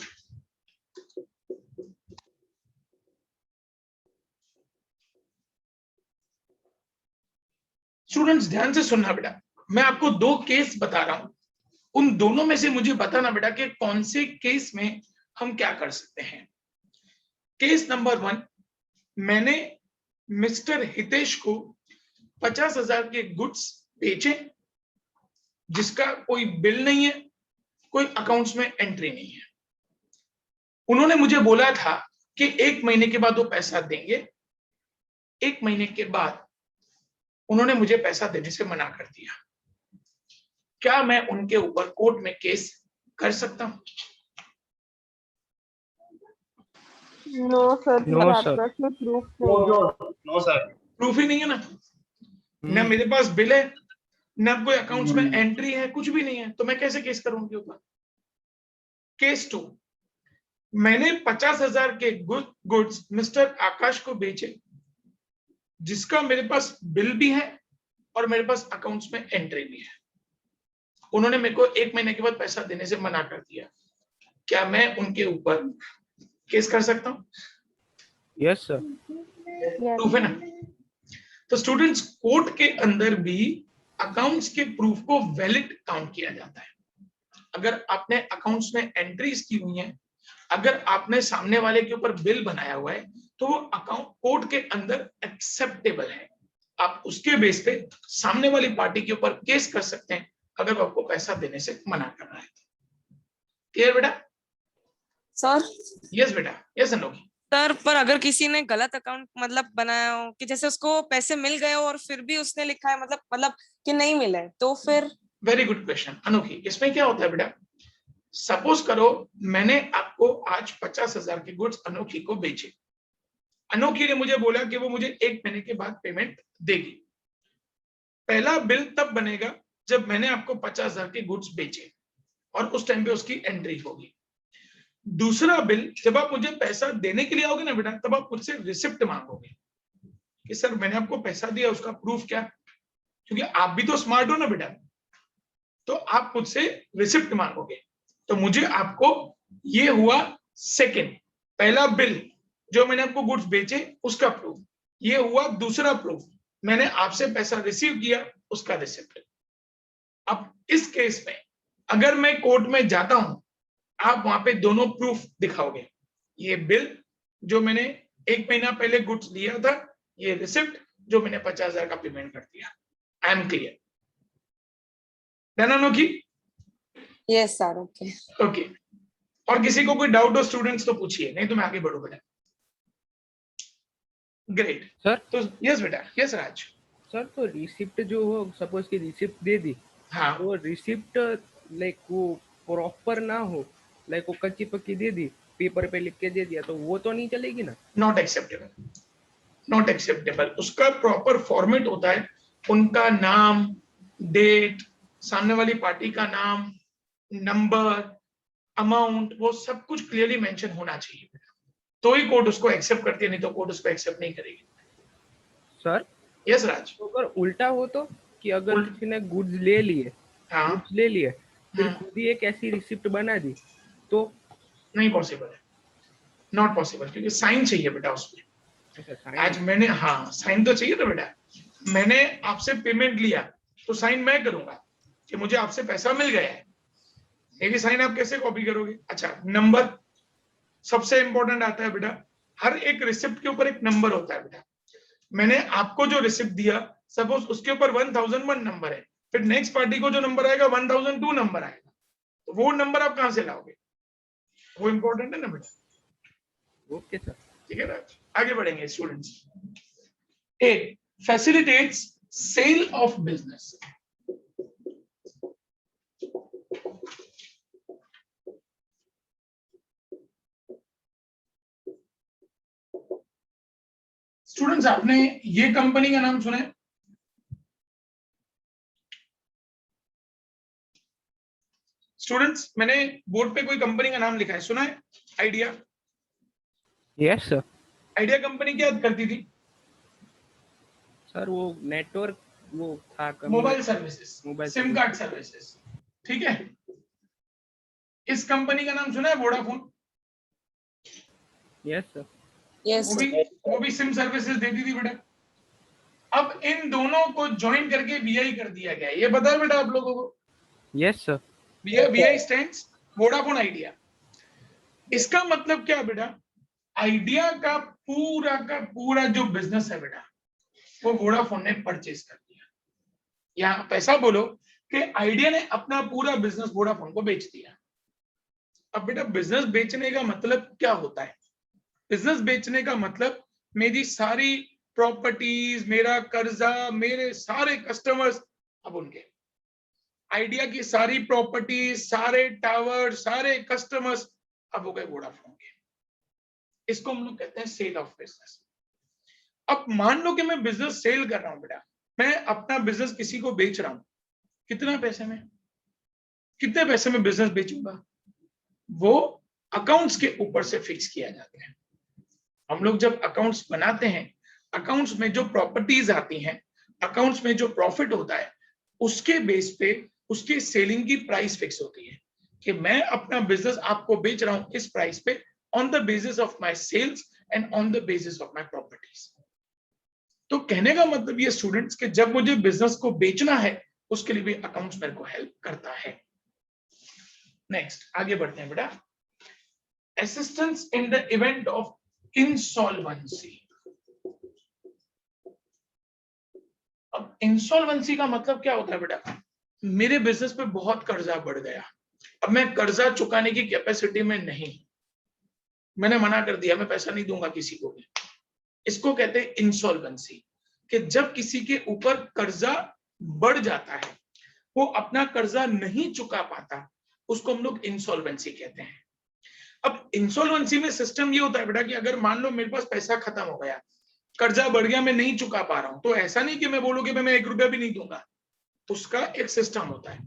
Students, ध्यान से सुनना बेटा, मैं आपको 2 केस बता रहा हूं, उन दोनों में से मुझे बताना बेटा कि कौन से केस में हम क्या कर सकते हैं। केस नंबर 1, मैंने मिस्टर हितेश को 50,000 के गुड्स बेचे जिसका कोई बिल नहीं है, कोई अकाउंट्स में एंट्री नहीं है। उन्होंने मुझे बोला था कि 1 महीने के बाद वो पैसा देंगे। 1 महीने के बाद उन्होंने मुझे पैसा देने से मना कर दिया। क्या मैं उनके ऊपर कोर्ट में केस कर सकता हूं? No sir, no sir, proof ही नहीं है ना मेरे पास बिल है, ना कोई अकाउंट्स में एंट्री है, कुछ भी नहीं है, तो मैं कैसे केस करूं उनके ऊपर? केस 2, मैंने 50,000 के गुड्स मिस्टर आकाश को बेचे जिसका मेरे पास बिल भी है और मेरे पास अकाउंट्स में एंट्री भी है। उन्होंने मेरे को 1 महीने के बाद पैसा देने से मना कर दिया। क्या मैं उनके ऊपर केस कर सकता हूं? Yes sir. प्रूफ है ना? तो स्टूडेंट्स, कोर्ट के अंदर भी अकाउंट्स के प्रूफ को वैलिड काउंट किया जाता है। अगर आपने अकाउंट्स में एंट्रीज की हुई है, अगर आपने सामने वाले के ऊपर बिल बनाया हुआ है, तो वो अकाउंट कोर्ट के अंदर एक्सेप्टेबल है। आप उसके बेस पे सामने वाली पार्टी के ऊपर केस कर सकते हैं अगर वो आपको पैसा देने से मना कर रहा है। क्लियर बेटा? सर। यस बेटा, यस अनोखी। सर, पर अगर किसी ने गलत अकाउंट मतलब बनाया हो कि जैसे उसको पैसे मिल गए हो और फिर भी उसने लिखा है मतलब कि नहीं मिले, तो फिर? वेरी गुड क्वेश्चन अनोखी। इसमें क्या होता है बेटा, सपोज करो मैंने आपको आज 50,000 के गुड्स अनोखी को बेचे। अनोखी ने मुझे बोला कि वो मुझे 1 महीने के बाद पेमेंट देगी। पहला बिल तब बनेगा जब मैंने आपको 50,000 के गुड्स बेचे और उस टाइम पे उसकी एंट्री होगी। दूसरा बिल जब आप मुझे पैसा देने के लिए आओगे ना बेटा, तब आप मुझसे रिसिप्ट मांगोगे कि सर मैंने आपको पैसा दिया, उसका प्रूफ क्या? क्योंकि आप भी तो स्मार्ट हो ना बेटा, तो आप मुझसे रिसिप्ट मांगोगे। तो मुझे आपको ये हुआ सेकंड, पहला बिल जो मैंने आपको गुड्स बेचे उसका प्रूफ, ये हुआ दूसरा प्रूफ, मैंने आपसे पैसा रिसीव किया उसका रिसिप्ट। अब इस केस में अगर मैं कोर्ट में जाता हूं, आप वहां पे दोनों प्रूफ दिखाओगे, ये बिल जो मैंने 1 महीना पहले गुड्स लिया था, ये रिसिप्ट जो मैंने 50,000 का पेमेंट कर दिया। I am clear? डन की? Yes sir, okay. ओके, और किसी को कोई डाउट हो स्टूडेंट्स तो पूछिए, नहीं तो मैं आगे बढ़ू बेटा। Great sir. तो यस बेटा, यस राज। सर तो रिसिप्ट जो हो, सपोज की रिसिप्ट दे दी, हाँ, तो रिसिप्ट लाइक वो प्रॉपर ना हो, लाइक वो कच्ची पक्की दे दी, पेपर पे लिख के दे दिया, तो वो तो नहीं चलेगी ना? Not acceptable, not acceptable. उसका प्रॉपर फॉर्मेट होता है, उनका नाम, डेट, सामने वाली पार्टी का नाम, नंबर, अमाउंट, वो सब कुछ क्लियरली मेंशन होना चाहिए तो ही कोर्ट उसको एक्सेप्ट करती है, नहीं तो कोर्ट उसको एक्सेप्ट नहीं करेगी। सर यस राज। तो अगर उल्टा हो तो, कि अगर किसी ने गुड्स ले लिए, हाँ, गुड्स ले लिए, फिर हाँ, खुद ही एक ऐसी रिसिप्ट बना दी, तो नहीं पॉसिबल है, नॉट पॉसिबल, क्योंकि साइन चाहिए बेटा उसमें। साइन? आज मैंने, हाँ साइन तो चाहिए ना बेटा। मैंने आपसे पेमेंट लिया तो साइन मैं करूंगा कि मुझे आपसे पैसा मिल गया है, मेरी साइन आप कैसे कॉपी करोगे? अच्छा, नंबर सबसे इंपॉर्टेंट आता है बेटा। हर एक रिसिप्ट के ऊपर एक नंबर होता है बेटा। मैंने आपको जो रिसिप्ट दिया, सपोज उसके ऊपर 1001 नंबर है, फिर नेक्स्ट पार्टी को जो नंबर आएगा 1002 नंबर आएगा, तो वो नंबर आप कहां से लाओगे? वो इंपॉर्टेंट है ना बेटा। Okay sir. ठीक है ना, आगे बढ़ेंगे students. A, facilitates sale of business. Students, आपने ये कंपनी का नाम सुना है? स्टूडेंट्स, मैंने बोर्ड पे कोई कंपनी का नाम लिखा है, सुना है? Idea. Yes sir. Idea company क्या करती थी? सर वो नेटवर्क, वो था mobile services, mobile SIM card services. ठीक है, इस कंपनी का नाम सुना है? वोडाफोन। Yes sir. यस वो भी सिम सर्विसेज देती थी बेटा। अब इन दोनों को ज्वाइन करके वीआई कर दिया गया, ये पता है बेटा आप लोगों को? Yes sir. VI stands Vodafone idea. इसका मतलब क्या बेटा? आइडिया का पूरा जो बिजनेस है बेटा, वो वोडाफोन ने परचेज कर दिया। या पैसा बोलो कि आइडिया ने अपना पूरा बिजनेस वोडाफोन को बेच दिया। अब बेटा, बिजनेस बेचने का मतलब क्या होता है? बिजनेस बेचने का मतलब मेरी सारी प्रॉपर्टीज, मेरा कर्जा, मेरे सारे कस्टमर्स अब उनके। आइडिया की सारी प्रॉपर्टीज, सारे टावर, सारे कस्टमर्स अब हो गए वोडाफोन के। इसको हम लोग कहते हैं सेल ऑफ बिजनेस। अब मान लो कि मैं बिजनेस सेल कर रहा हूं बेटा, मैं अपना बिजनेस किसी को बेच रहा हूं, कितना पैसे में, कितने पैसे में बिजनेस बेचूंगा? वो अकाउंट्स के ऊपर से फिक्स किया जाता है। हम लोग जब अकाउंट्स बनाते हैं, अकाउंट्स में जो प्रॉपर्टीज आती हैं, अकाउंट्स में जो प्रॉफिट होता है, उसके बेस पे उसकी सेलिंग की प्राइस फिक्स होती है कि मैं अपना बिजनेस आपको बेच रहा हूं इस प्राइस पे, on the basis of my sales and on the basis of my properties. तो कहने का मतलब ये स्टूडेंट्स कि जब मुझे बिजनेस को बेचना है, उसके लिए भी अकाउंट्स मेरे को हेल्प करता है। नेक्स्ट, आगे बढ़ते हैं बेटा। Assistance in the event of insolvency. अब इंसॉल्वेंसी का मतलब क्या होता है बेटा? मेरे बिजनेस पे बहुत कर्जा बढ़ गया, अब मैं कर्जा चुकाने की कैपेसिटी में नहीं, मैंने मना कर दिया, मैं पैसा नहीं दूंगा किसी को भी। इसको कहते हैं इंसॉल्वेंसी, कि जब किसी के ऊपर कर्जा बढ़ जाता है, वो अपना कर्जा नहीं चुका पाता, उसको हम लोग इंसॉल्वेंसी कहते हैं। अब इंसॉल्वेंसी में सिस्टम ये होता है बेटा कि अगर मान लो मेरे पास पैसा खत्म हो गया, कर्जा बढ़ गया, मैं नहीं चुका पा रहा हूं, तो ऐसा नहीं कि मैं बोलूं कि मैं 1 रुपया भी नहीं दूंगा, उसका एक सिस्टम होता है।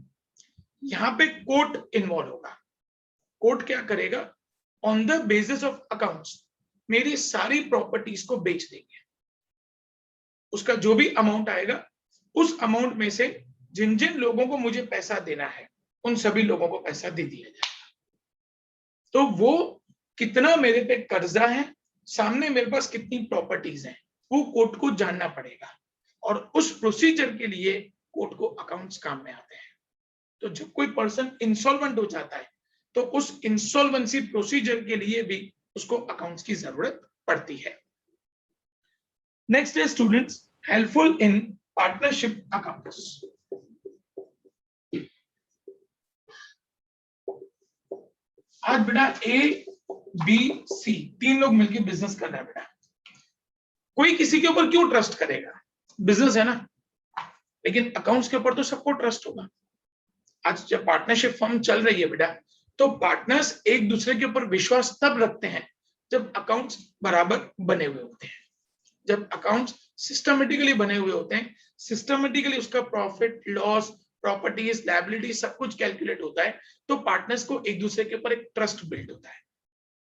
यहां पे कोर्ट इन्वॉल्व होगा। कोर्ट क्या करेगा? On the basis of accounts मेरी सारी प्रॉपर्टीज को बेच देंगे, उसका जो भी अमाउंट आएगा, उस अमाउंट में से जिन जिन लोगों को मुझे पैसा देना है, उन सभी लोगों को पैसा दे दिया जाएगा। तो वो कितना मेरे पे कर्जा है, सामने मेरे पास कितनी प्रॉपर्टीज हैं, वो कोर्ट को जानना पड़ेगा, और उस प्रोसीजर के लिए कोर्ट को अकाउंट्स काम में आते हैं। तो जब कोई पर्सन इंसॉल्वेंट हो जाता है, तो उस इंसॉल्वेंसी प्रोसीजर के लिए भी उसको अकाउंट्स की जरूरत पड़ती है। नेक्स्ट है students, helpful in partnership accounts. आज बेटा ए बी सी तीन लोग मिलकर बिजनेस कर रहे हैं बेटा, कोई किसी के ऊपर क्यों ट्रस्ट करेगा, बिजनेस है ना, लेकिन अकाउंट्स के ऊपर तो सबको ट्रस्ट होगा। आज जब पार्टनरशिप फर्म चल रही है बेटा, तो पार्टनर्स एक दूसरे के ऊपर विश्वास तब रखते हैं जब अकाउंट्स बराबर बने हुए होते हैं, जब अकाउंट्स सिस्टमेटिकली बने हुए होते हैं, सिस्टमेटिकली उसका प्रॉफिट लॉस प्रॉपर्टीज लायबिलिटी सब कुछ कैलकुलेट होता है, तो पार्टनर्स को एक दूसरे के ऊपर एक ट्रस्ट बिल्ड होता है।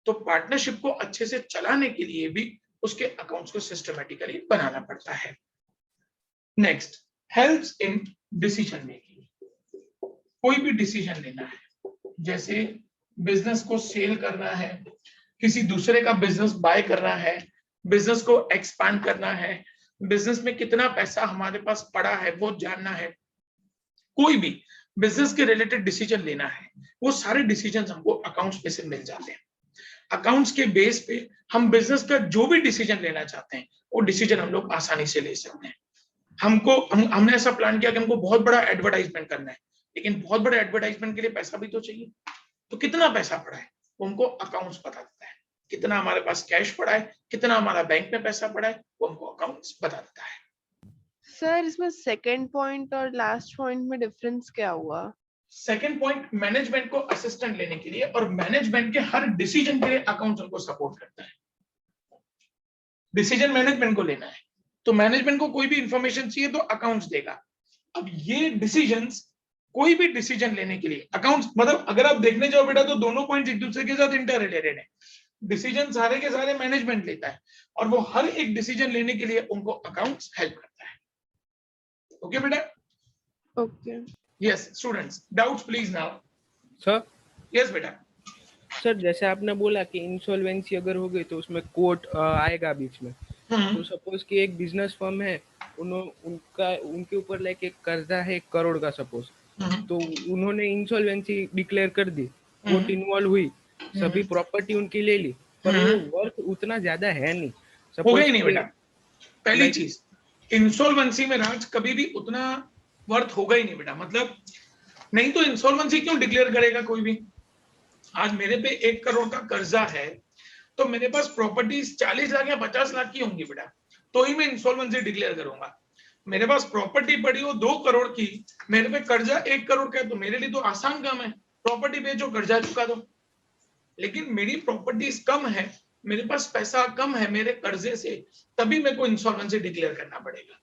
तो पार्टनरशिप को अच्छे से चलाने के लिए भी उसके अकाउंट्स को सिस्टमेटिकली बनाना पड़ता है। Next, helps in decision making. कोई भी डिसीजन लेना है, जैसे बिजनेस को सेल करना है, किसी दूसरे का बिजनेस बाय करना है, बिजनेस को एक्सपांड करना है, बिजनेस में कितना पैसा हमारे पास पड़ा है वो जानना है, कोई भी बिजनेस के रिलेटेड डिसीजन लेना है, वो सारे डिसीजन हमको अकाउंट्स में से मिल जाते हैं। अकाउंट्स के बेस पे हम बिजनेस का जो भी डिसीजन लेना चाहते हैं वो डिसीजन हम लोग आसानी से ले सकते हैं। हमने ऐसा प्लान किया कि हमको बहुत बड़ा एडवर्टाइजमेंट करना है, लेकिन बहुत बड़े एडवर्टाइजमेंट के लिए पैसा भी तो चाहिए, तो कितना पैसा पड़ा है वो हमको अकाउंट्स बता देता है, कितना हमारे पास कैश पड़ा है, कितना हमारा बैंक में पैसा पड़ा है, वो हमको अकाउंट्स बता देता है। सर इसमें सेकंड पॉइंट और लास्ट पॉइंट में डिफरेंस क्या हुआ? सेकंड पॉइंट, मैनेजमेंट को असिस्टेंट लेने के लिए और मैनेजमेंट के हर डिसीजन के लिए अकाउंट्स हमको सपोर्ट करता है। डिसीजन मैनेजमेंट को लेना है तो मैनेजमेंट को कोई भी इंफॉर्मेशन चाहिए तो अकाउंट्स देगा। अब ये डिसीजंस, कोई भी डिसीजन लेने के लिए अकाउंट्स, मतलब अगर आप देखने जाओ बेटा तो दोनों पॉइंट्स एक दूसरे के साथ इंटर रिलेटेड है। डिसीजन सारे के सारे मैनेजमेंट लेता है और वो हर एक डिसीजन लेने के लिए उनको अकाउंट्स हेल्प करता है। ओके बेटा? Okay. Yes students, doubts please now. Sir yes बेटा। सर जैसे आपने बोला कि इंसॉल्वेंसी अगर हो गई तो उसमें कोर्ट आएगा बीच में, तो सपोज कि एक बिजनेस फर्म है, उनके ऊपर लाइक एक कर्जा है 1 करोड़ का सपोज, तो उन्होंने इंसॉल्वेंसी डिक्लेयर कर दी, कोर्ट इन्वॉल्व हुई, सभी प्रॉपर्टी उनकी ले ली, पर वो वर्थ उतना ज्यादा है नहीं, होगा ही नहीं बेटा। पहली चीज, इंसॉल्वेंसी में राज कभी भी उतना वर्थ होगा ही नहीं बेटा, मतलब नहीं तो इंसॉल्वेंसी क्यों डिक्लेयर करेगा कोई भी। आज मेरे पे 1 करोड़ का कर्जा है तो मेरे पास प्रॉपर्टीज 40 लाख या 50 लाख की होंगी बेटा, तो ही मैं इंसॉल्वेंसी डिक्लेयर करूंगा। मेरे पास प्रॉपर्टी पड़ी हो 2 करोड़ की, मेरे पे कर्जा 1 करोड़ का है, तो मेरे लिए तो आसान काम है, प्रॉपर्टी बेचो कर्जा चुका दो। लेकिन मेरी प्रॉपर्टीज कम है, मेरे पास पैसा कम है मेरे कर्जे से, तभी मेरे को इंसॉल्वेंसी डिक्लेयर करना पड़ेगा।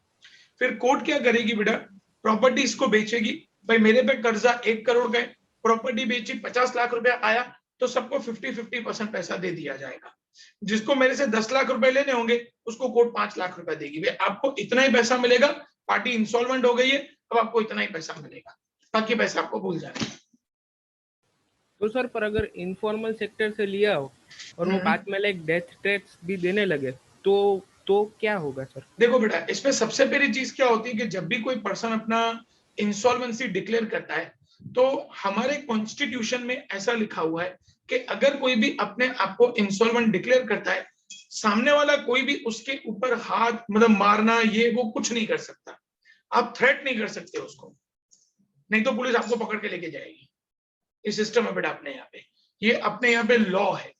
फिर कोर्ट क्या करेगी बेटा, प्रॉपर्टीज को बेचेगी। भाई मेरे पे कर्जा 1 करोड़ का है, प्रॉपर्टी बेची 50 लाख रुपया आया, तो सबको 50-50% पैसा दे दिया जाएगा। जिसको मेरे से 10 लाख रुपए लेने होंगे उसको कोर्ट 5 लाख रुपए देगी, भाई आपको इतना ही पैसा मिलेगा, पार्टी इंसॉल्वेंट हो गई है, अब आपको इतना ही पैसा मिलेगा, बाकी पैसा आपको भूल जाएगा। तो सर पर अगर इनफॉर्मल सेक्टर से लिया हो और वो बाद में लाइक डेथ टैक्स भी देने लगे तो क्या होगा सर? देखो बेटा, इसमें सबसे पहली चीज क्या होती है कि जब भी कोई पर्सन अपना इंसॉल्वेंसी डिक्लेयर करता है तो हमारे कॉन्स्टिट्यूशन में ऐसा लिखा हुआ है कि अगर कोई भी अपने आप को इंसॉल्वेंट डिक्लेयर करता है, सामने वाला कोई भी उसके ऊपर हाथ मतलब मारना ये वो कुछ नहीं कर सकता, आप थ्रेट नहीं कर सकते उसको, नहीं तो पुलिस आपको पकड़ के लेके जाएगी। इस सिस्टम है बेटा अपने यहाँ पे, ये अपने यहाँ पे लॉ है।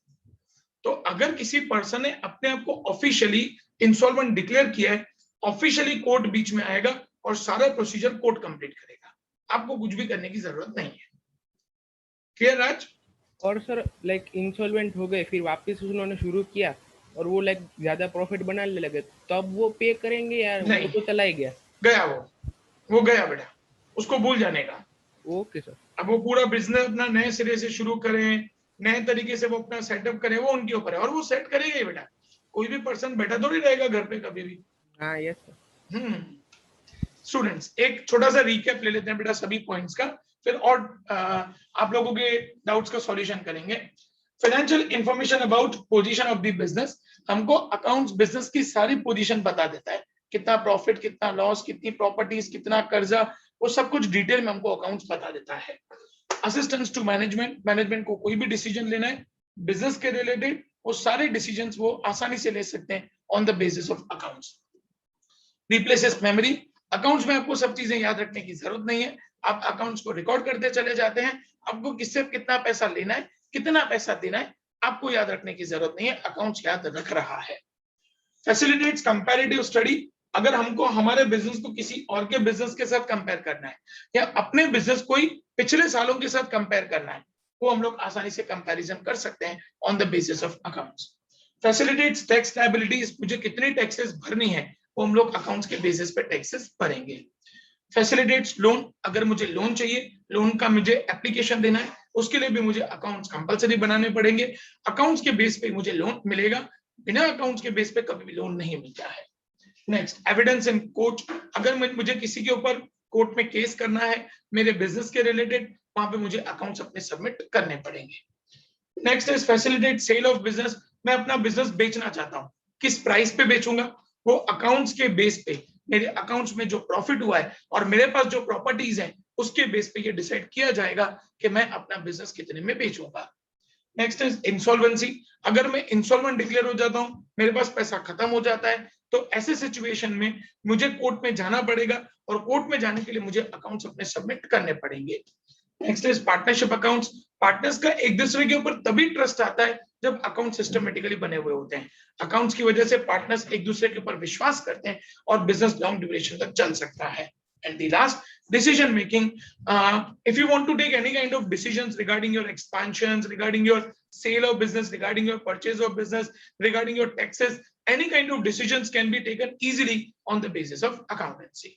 तो अगर किसी पर्सन ने अपने आप को ऑफिशियली इंसॉल्वेंट डिक्लेयर किया है, ऑफिशियली कोर्ट बीच में आएगा और सारा प्रोसीजर कोर्ट कंप्लीट करेगा, आपको कुछ भी करने की जरूरत नहीं है। क्लियर राज? और सर लाइक इंसॉल्वेंट हो गए, फिर वापस उन्होंने शुरू किया और वो लाइक ज्यादा प्रॉफिट बनाने लगे, तब वो पे करेंगे या वो तो चला ही गया? गया वो गया बेटा, उसको भूल जाने का। Okay sir. अब वो पूरा बिजनेस अपना नए सिरे से शुरू करें, नए तरीके से वो अपना सेटअप करें, वो उनके ऊपर है, और वो सेट करेगा ही बेटा, कोई भी पर्सन बैठा थोड़ी रहेगा घर पे कभी भी। हाँ यस सर। स्टूडेंट्स एक छोटा सा रिकैप ले लेते हैं बेटा सभी पॉइंट्स का, फिर और आप लोगों के डाउट्स का सॉल्यूशन करेंगे। Financial information about position of the business, हमको अकाउंट्स बिजनेस की सारी पोजीशन बता देता है, कितना प्रॉफिट, कितना लॉस, कितनी प्रॉपर्टीज, कितना कर्जा, वो सब कुछ डिटेल में हमको अकाउंट्स बता देता है। असिस्टेंस टू मैनेजमेंट, मैनेजमेंट को कोई भी डिसीजन लेना है बिजनेस के रिलेटेड, वो सारे डिसीजंस वो आसानी से ले सकते हैं on the basis of accounts. Replaces memory. Accounts में आपको सब चीजें याद रखने की जरूरत नहीं है, आप अकाउंट्स को रिकॉर्ड करते चले जाते हैं। आपको किससे कितना पैसा लेना है, कितना पैसा देना है, आपको याद रखने की जरूरत नहीं है, अकाउंट्स याद रख रहा है। Facilitates comparative study. अगर हमको हमारे बिजनेस को किसी और के बिजनेस के साथ कंपेयर करना है या अपने बिजनेस को ही पिछले सालों के साथ कंपेयर करना है, वो हम लोग आसानी से कंपैरिजन कर सकते हैं on the basis of accounts. Facilitates tax liabilities, मुझे कितनी टैक्सेस भरनी है वो हम लोग अकाउंट्स के बेसिस पे टैक्सेस भरेंगे। फैसिलिटेट्स लोन, अगर मुझे लोन चाहिए, लोन का मुझे एप्लीकेशन देना है, उसके लिए भी मुझे अकाउंट्स कंपलसरी बनाने पड़ेंगे। अकाउंट्स के बेस पे मुझे लोन मिलेगा, बिना अकाउंट्स के बेस पे कभी भी लोन नहीं मिलता है। Next, evidence in court. अगर मुझे किसी के ऊपर कोर्ट में केस करना है मेरे बिजनेस के रिलेटेड, वहां पे मुझे अकाउंट्स अपने सबमिट करने पड़ेंगे। Next is facilitate sale of business. मैं अपना बिजनेस बेचना चाहता हूँ, किस प्राइस पे बेचूंगा, वो अकाउंट्स के बेस पे, मेरे अकाउंट्स में जो प्रॉफिट हुआ है और मेरे पास जो प्रॉपर्टीज है उसके बेस पे ये डिसाइड किया जाएगा कि मैं अपना बिजनेस कितने में बेचूंगा। Next is insolvency. अगर मैं इंसॉल्वेंट डिक्लेयर हो जाता हूं, मेरे पास पैसा खत्म हो जाता है, तो ऐसे सिचुएशन में मुझे कोर्ट में जाना पड़ेगा और कोर्ट में जाने के लिए मुझे अकाउंट्स अपने सबमिट करने पड़ेंगे। Next is partnership accounts. Partners का एक दूसरे के ऊपर तभी ट्रस्ट आता है जब अकाउंट सिस्टमेटिकली बने हुए होते हैं। अकाउंट्स की वजह से पार्टनर्स एक दूसरे के ऊपर विश्वास करते हैं और बिजनेस लॉन्ग ड्यूरेशन तक चल सकता है। And the last, decision making. If you want to take any kind of decisions regarding your expansions, regarding your sale of business, regarding your purchase of business, regarding your taxes, any kind of decisions can be taken easily on the basis of accountancy.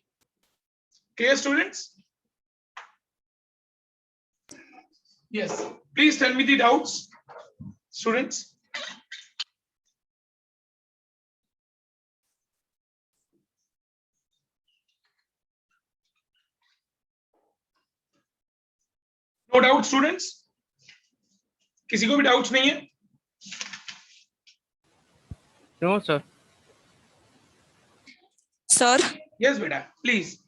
Clear, students? Yes. Please tell me the doubts, students. No doubt, students? किसी को भी डाउट्स नहीं है? No sir. सर Yes बेटा, प्लीज।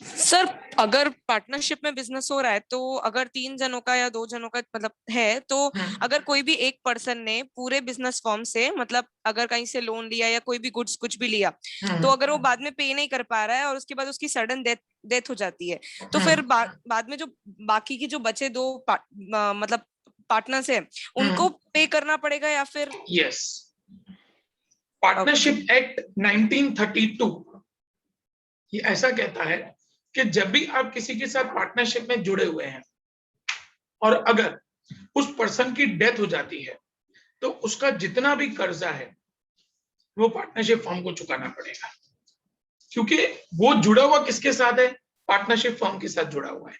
सर अगर पार्टनरशिप में बिजनेस हो रहा है तो अगर 3 जनों का या 2 जनों का मतलब है, तो अगर कोई भी एक पर्सन ने पूरे बिजनेस फॉर्म से मतलब अगर कहीं से लोन लिया या कोई भी गुड्स कुछ भी लिया, तो अगर वो बाद में पे नहीं कर पा रहा है और उसके बाद उसकी सडन डेथ हो जाती है, तो फिर बाद में जो बाकी की जो बचे 2 मतलब पार्टनर्स है उनको पे करना पड़ेगा या फिर? यस, पार्टनरशिप एक्ट 1932 ये ऐसा कहता है कि जब भी आप किसी के साथ पार्टनरशिप में जुड़े हुए हैं और अगर उस पर्सन की डेथ हो जाती है तो उसका जितना भी कर्जा है वो पार्टनरशिप फर्म को चुकाना पड़ेगा, क्योंकि वो जुड़ा हुआ किसके साथ है? पार्टनरशिप फर्म के साथ जुड़ा हुआ है।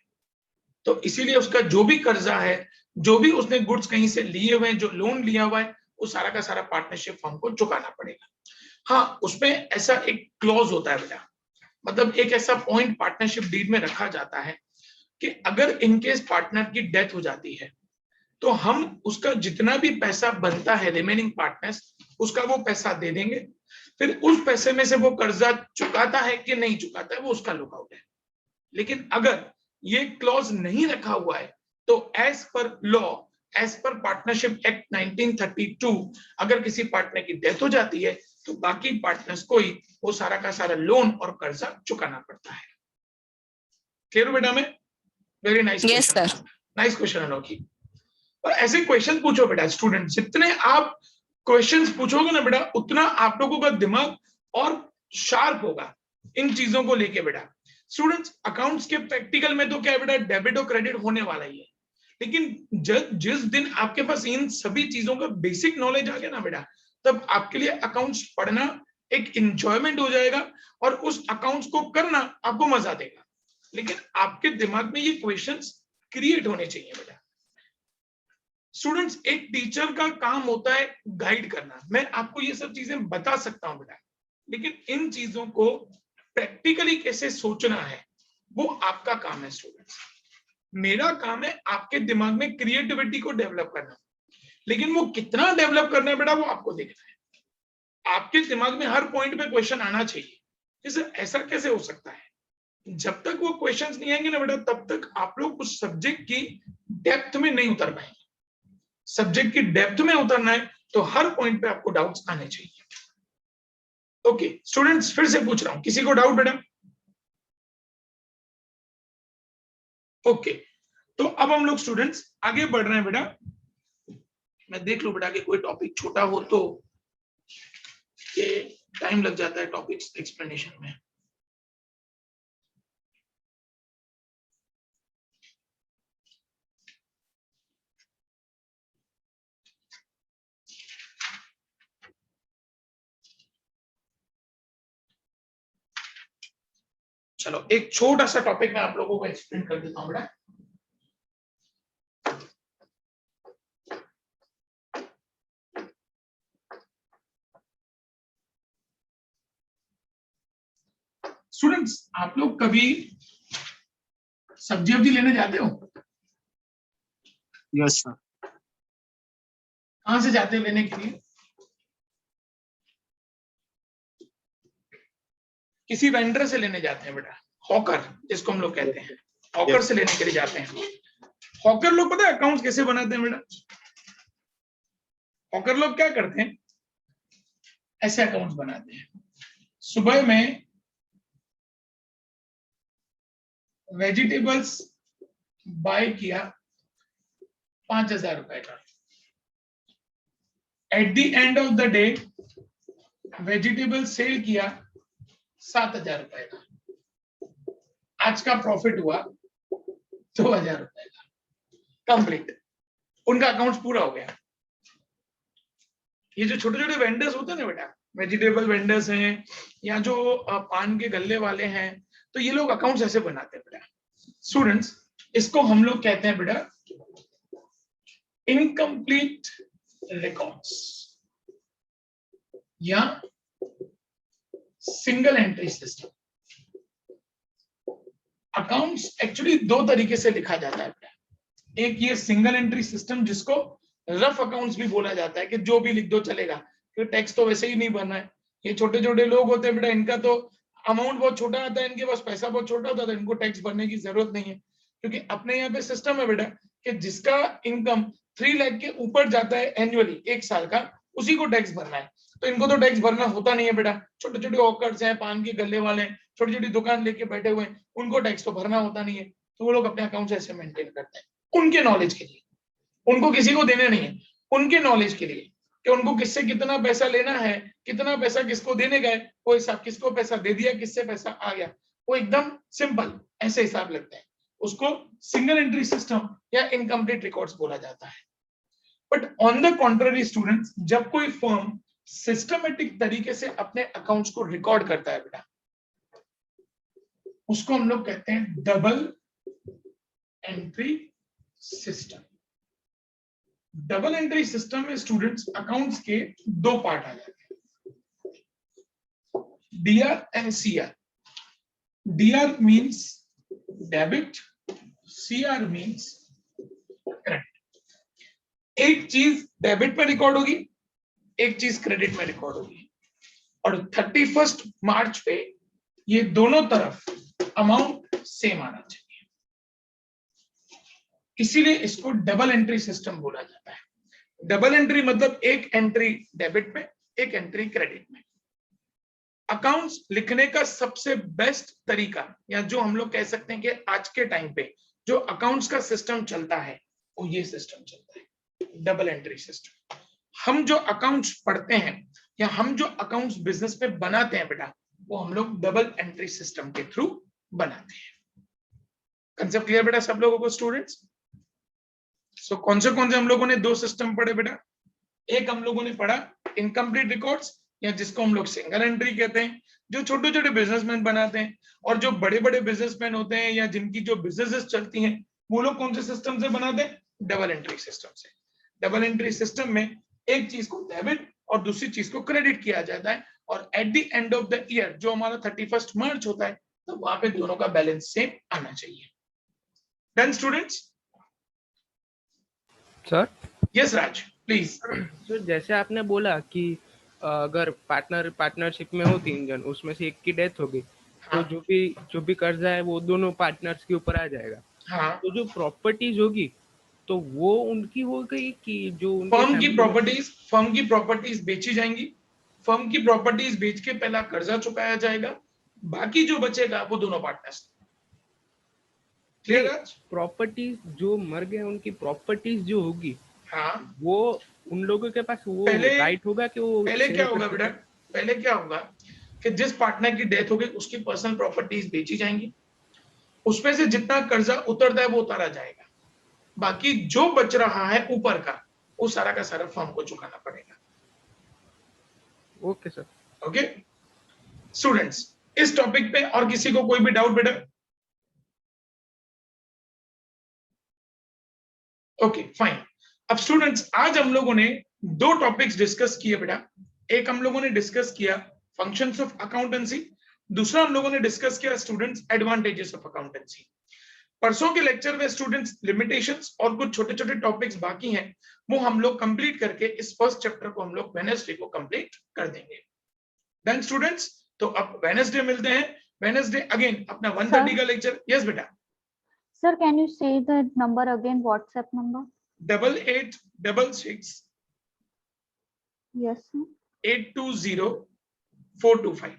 तो इसीलिए उसका जो भी कर्जा है, जो भी उसने गुड्स कहीं से लिए हुए हैं, जो लोन लिया हुआ है, वो सारा का सारा पार्टनरशिप फर्म को चुकाना पड़ेगा। हाँ, उसमें ऐसा एक क्लॉज होता है बेटा, मतलब एक ऐसा पॉइंट पार्टनरशिप डीड में रखा जाता है कि अगर इनकेस पार्टनर की डेथ हो जाती है तो हम उसका जितना भी पैसा बनता है रिमेनिंग पार्टनर्स, उसका वो पैसा दे देंगे। फिर उस पैसे में से वो कर्जा चुकाता है कि नहीं चुकाता है वो उसका लुकआउट है। लेकिन अगर ये क्लॉज नहीं रखा हुआ है तो as per law, as per partnership act 1932, अगर किसी पार्टनर की डेथ हो जाती है तो बाकी पार्टनर्स को ही वो सारा का सारा लोन और कर्जा चुकाना पड़ता है। क्लियर बेटा? में very nice question, nice question अनोखी। और ऐसे क्वेश्चन पूछो बेटा स्टूडेंट, जितने आप क्वेश्चंस पूछोगे ना बेटा उतना आप लोगों का दिमाग और शार्प होगा इन चीजों को लेके बेटा। स्टूडेंट्स, अकाउंट्स के प्रैक्टिकल में तो क्या है बेटा, डेबिट और क्रेडिट होने वाला ही है, लेकिन जिस दिन आपके पास इन सभी चीजों का बेसिक नॉलेज आ गया ना बेटा, तब आपके लिए अकाउंट्स पढ़ना एक एंजॉयमेंट हो जाएगा और उस अकाउंट्स को करना आपको मजा देगा। लेकिन आपके दिमाग में ये क्वेश्चंस क्रिएट होने चाहिए बेटा। स्टूडेंट्स, एक टीचर का काम होता है गाइड करना। मैं आपको ये सब चीजें बता सकता हूं बेटा, लेकिन इन चीजों को प्रैक्टिकली कैसे सोचना है वो आपका काम है स्टूडेंट्स। मेरा काम है आपके दिमाग में क्रिएटिविटी को डेवलप करना, लेकिन वो कितना डेवलप करना है बेटा वो आपको देखना है। आपके दिमाग में हर पॉइंट पे क्वेश्चन आना चाहिए। जैसे ऐसा कैसे हो सकता है? जब तक वो क्वेश्चंस नहीं आएंगे ना बेटा तब तक आप लोग उस सब्जेक्ट की डेप्थ में नहीं उतर पाएंगे। सब्जेक्ट की डेप्थ में उतरना है तो हर पॉइंट पे आपको डाउट्स आने चाहिए। ओके स्टूडेंट्स, फिर से पूछ रहा हूं, किसी को डाउट बेटा? ओके तो अब हम लोग स्टूडेंट्स आगे बढ़ रहे हैं बेटा। मैं देख लूं बेटा कि कोई टॉपिक छोटा हो तो, ये टाइम लग जाता है टॉपिक्स एक्सप्लेनेशन में। चलो एक छोटा सा टॉपिक मैं आप लोगों को एक्सप्लेन कर देता हूं बेटा। स्टूडेंट्स आप लोग कभी सब्जी वब्जी लेने जाते हो? Yes sir. कहां से जाते हो लेने के लिए? किसी वेंडर से लेने जाते हैं बेटा, हॉकर जिसको हम लोग कहते हैं, हॉकर से लेने के लिए जाते हैं। हॉकर लोग पता है अकाउंट्स कैसे बनाते हैं बेटा? हॉकर लोग क्या करते हैं, ऐसे अकाउंट्स बनाते हैं। सुबह में वेजिटेबल्स बाय किया 5,000 रुपए का, at the end of the day vegetable sale किया 7,000 रुपए का, आज का प्रॉफिट हुआ 2,000 रुपए का, कंप्लीट, उनका अकाउंट पूरा हो गया। ये जो छोटे छोटे वेंडर्स होते हैं ना बेटा, वेजिटेबल वेंडर्स हैं या जो पान के गल्ले वाले हैं, तो ये लोग अकाउंट्स ऐसे बनाते हैं बेटा। स्टूडेंट्स इसको हम लोग कहते हैं बेटा इनकम्प्लीट रिकॉर्ड्स या single entry system. Accounts actually दो तरीके से लिखा जाता है बेटा। एक ये सिंगल एंट्री सिस्टम जिसको रफ अकाउंट्स भी बोला जाता है, कि जो भी लिख दो चलेगा, क्योंकि टैक्स तो वैसे ही नहीं भरना है। ये छोटे छोटे लोग होते हैं बेटा, इनका तो अमाउंट बहुत छोटा आता है, इनके पास पैसा बहुत छोटा होता है, तो इनको टैक्स भरने की जरूरत नहीं है। क्योंकि अपने यहाँ पे सिस्टम है बेटा कि जिसका इनकम 3 लाख के ऊपर जाता है एनुअली, एक साल का, उसी को टैक्स भरना है। तो इनको तो टैक्स भरना होता नहीं है बेटा। छोटे छोटे हॉकर्स हैं, पान के गल्ले वाले हैं, छोटी छोटी दुकान लेके बैठे हुए हैं, उनको टैक्स तो भरना होता नहीं है। तो वो लोग अपने अकाउंट ऐसे मेंटेन करते हैं उनके नॉलेज के लिए, उनको किसी को देने नहीं है, उनके नॉलेज के लिए कि उनको किससे कितना पैसा लेना है, कितना पैसा किसको देने गए, वो हिसाब, किसको पैसा दे दिया, किससे पैसा आ गया, वो एकदम सिंपल ऐसे हिसाब लगता है। उसको सिंगल एंट्री सिस्टम या इनकम्प्लीट रिकॉर्ड्स बोला जाता है। But on the contrary students, जब कोई फर्म सिस्टमेटिक तरीके से अपने अकाउंट्स को रिकॉर्ड करता है बेटा, उसको हम लोग कहते हैं double entry system. Double entry system में स्टूडेंट्स अकाउंट्स के दो पार्ट आ जाते हैं, DR and CR. DR means debit, CR means credit. एक चीज डेबिट में रिकॉर्ड होगी, एक चीज क्रेडिट में रिकॉर्ड होगी, और 31 मार्च पे ये दोनों तरफ अमाउंट सेम आना चाहिए, इसीलिए इसको डबल एंट्री सिस्टम बोला जाता है। डबल एंट्री मतलब एक एंट्री डेबिट में, एक एंट्री क्रेडिट में। अकाउंट्स लिखने का सबसे बेस्ट तरीका, या जो हम लोग कह सकते हैं कि आज के टाइम पे जो अकाउंट्स का सिस्टम चलता है, वो ये सिस्टम चलता है, डबल एंट्री सिस्टम। हम जो अकाउंट्स पढ़ते हैं या हम जो अकाउंट्स बिजनेस में बनाते हैं बेटा, वो हम लोग डबल एंट्री सिस्टम के थ्रू बनाते हैं। कंसेप्ट क्लियर बेटा सब लोगों को स्टूडेंट्स? सो कौन से हम लोगों ने दो सिस्टम पढ़े बेटा? एक हम लोगों ने पढ़ा इनकम्प्लीट रिकॉर्ड्स, या जिसको हम लोग सिंगल एंट्री कहते हैं, जो छोटे छोटे बिजनेसमैन बनाते हैं। और जो बड़े बड़े बिजनेसमैन होते हैं या जिनकी जो बिजनेसेस चलती हैं, वो लोग कौन से सिस्टम से बनाते हैं? डबल एंट्री सिस्टम से। डबल एंट्री सिस्टम में एक चीज को डेबिट और दूसरी चीज को क्रेडिट किया जाता है, और eight the end of the year जो हमारा 31 मार्च होता है, तो वहां पे दोनों का बैलेंस सेम आना चाहिए। Done students? Sir yes Raj please. Sir जैसे आपने बोला कि अगर पार्टनरशिप में हो 3 जन, उसमें से एक की डेथ हो गई, तो जो भी कर्जा है वो दोनों पार्टनर्स के ऊपर आ जाएगा। हाँ, तो जो प्रॉपर्टीज होगी तो वो उनकी हो गई कि जो फर्म की प्रॉपर्टीज बेची जाएंगी, फर्म की प्रॉपर्टीज बेच के पहला कर्जा चुकाया जाएगा, बाकी जो बचेगा वो दोनों पार्टनर्स। क्लियर? प्रॉपर्टीज जो मर गए उनकी प्रॉपर्टीज जो होगी, हाँ, वो उन लोगों के पास वो पहले राइट होगा कि वो पहले sell क्या कर होगा सके? बेटा, पहले क्या होगा कि जिस पार्टनर की डेथ हो गई उसकी पर्सनल प्रॉपर्टीज बेची जाएंगी, उसमें से जितना कर्जा उतरता है वो उतारा जाएगा, बाकी जो बच रहा है ऊपर का वो सारा का सारा फर्म को चुकाना पड़ेगा। Okay sir. ओके स्टूडेंट्स, इस टॉपिक पे और किसी को कोई भी डाउट बेटा? Okay fine. अब स्टूडेंट्स, आज हम लोगों ने दो टॉपिक्स डिस्कस किए बेटा। एक हम लोगों ने डिस्कस किया फंक्शंस ऑफ अकाउंटेंसी, दूसरा हम लोगों ने डिस्कस किया स्टूडेंट्स एडवांटेजेस ऑफ अकाउंटेंसी। परसों के लेक्चर में स्टूडेंट्स लिमिटेशंस और कुछ छोटे छोटे टॉपिक्स बाकी हैं, वो हम लोग कंप्लीट करके इस फर्स्ट चैप्टर को हम लोग वेडनेसडे को कंप्लीट कर देंगे। देन स्टूडेंट्स, तो अब वेडनेसडे मिलते हैं। वेडनेसडे अगेन अपना 1:30 का लेक्चर। यस बेटा। Sir, can you say the number again, WhatsApp number? 8866 Yes, sir. 820 425।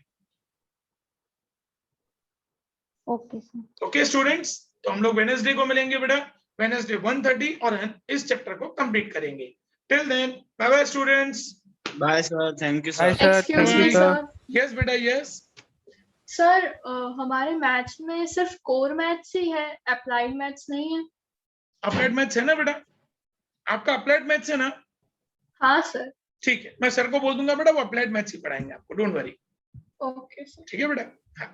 Okay, sir. Okay students, तो हम लोग वेडनेसडे को मिलेंगे बेटा, वेडनेसडे 1:30 और हम इस चैप्टर को कंप्लीट करेंगे। Till then bye bye students. Bye sir, thank you Bye, सर। sir. Excuse Thank you, me, sir. sir. Yes बेटा यस। सर हमारे मैथ्स में सिर्फ कोर मैथ्स ही है, अप्लाइड मैथ्स नहीं है। अप्लाइड मैथ्स है ना बेटा? आपका अप्लाइड मैथ्स है ना? हाँ सर। ठीक है, मैं सर को बोल दूंगा बेटा, वो अप्लाइड मैथ्स ही पढ़ाएंगे आपको, डोंट वरी। Okay sir. ठीक है बेटा? हाँ।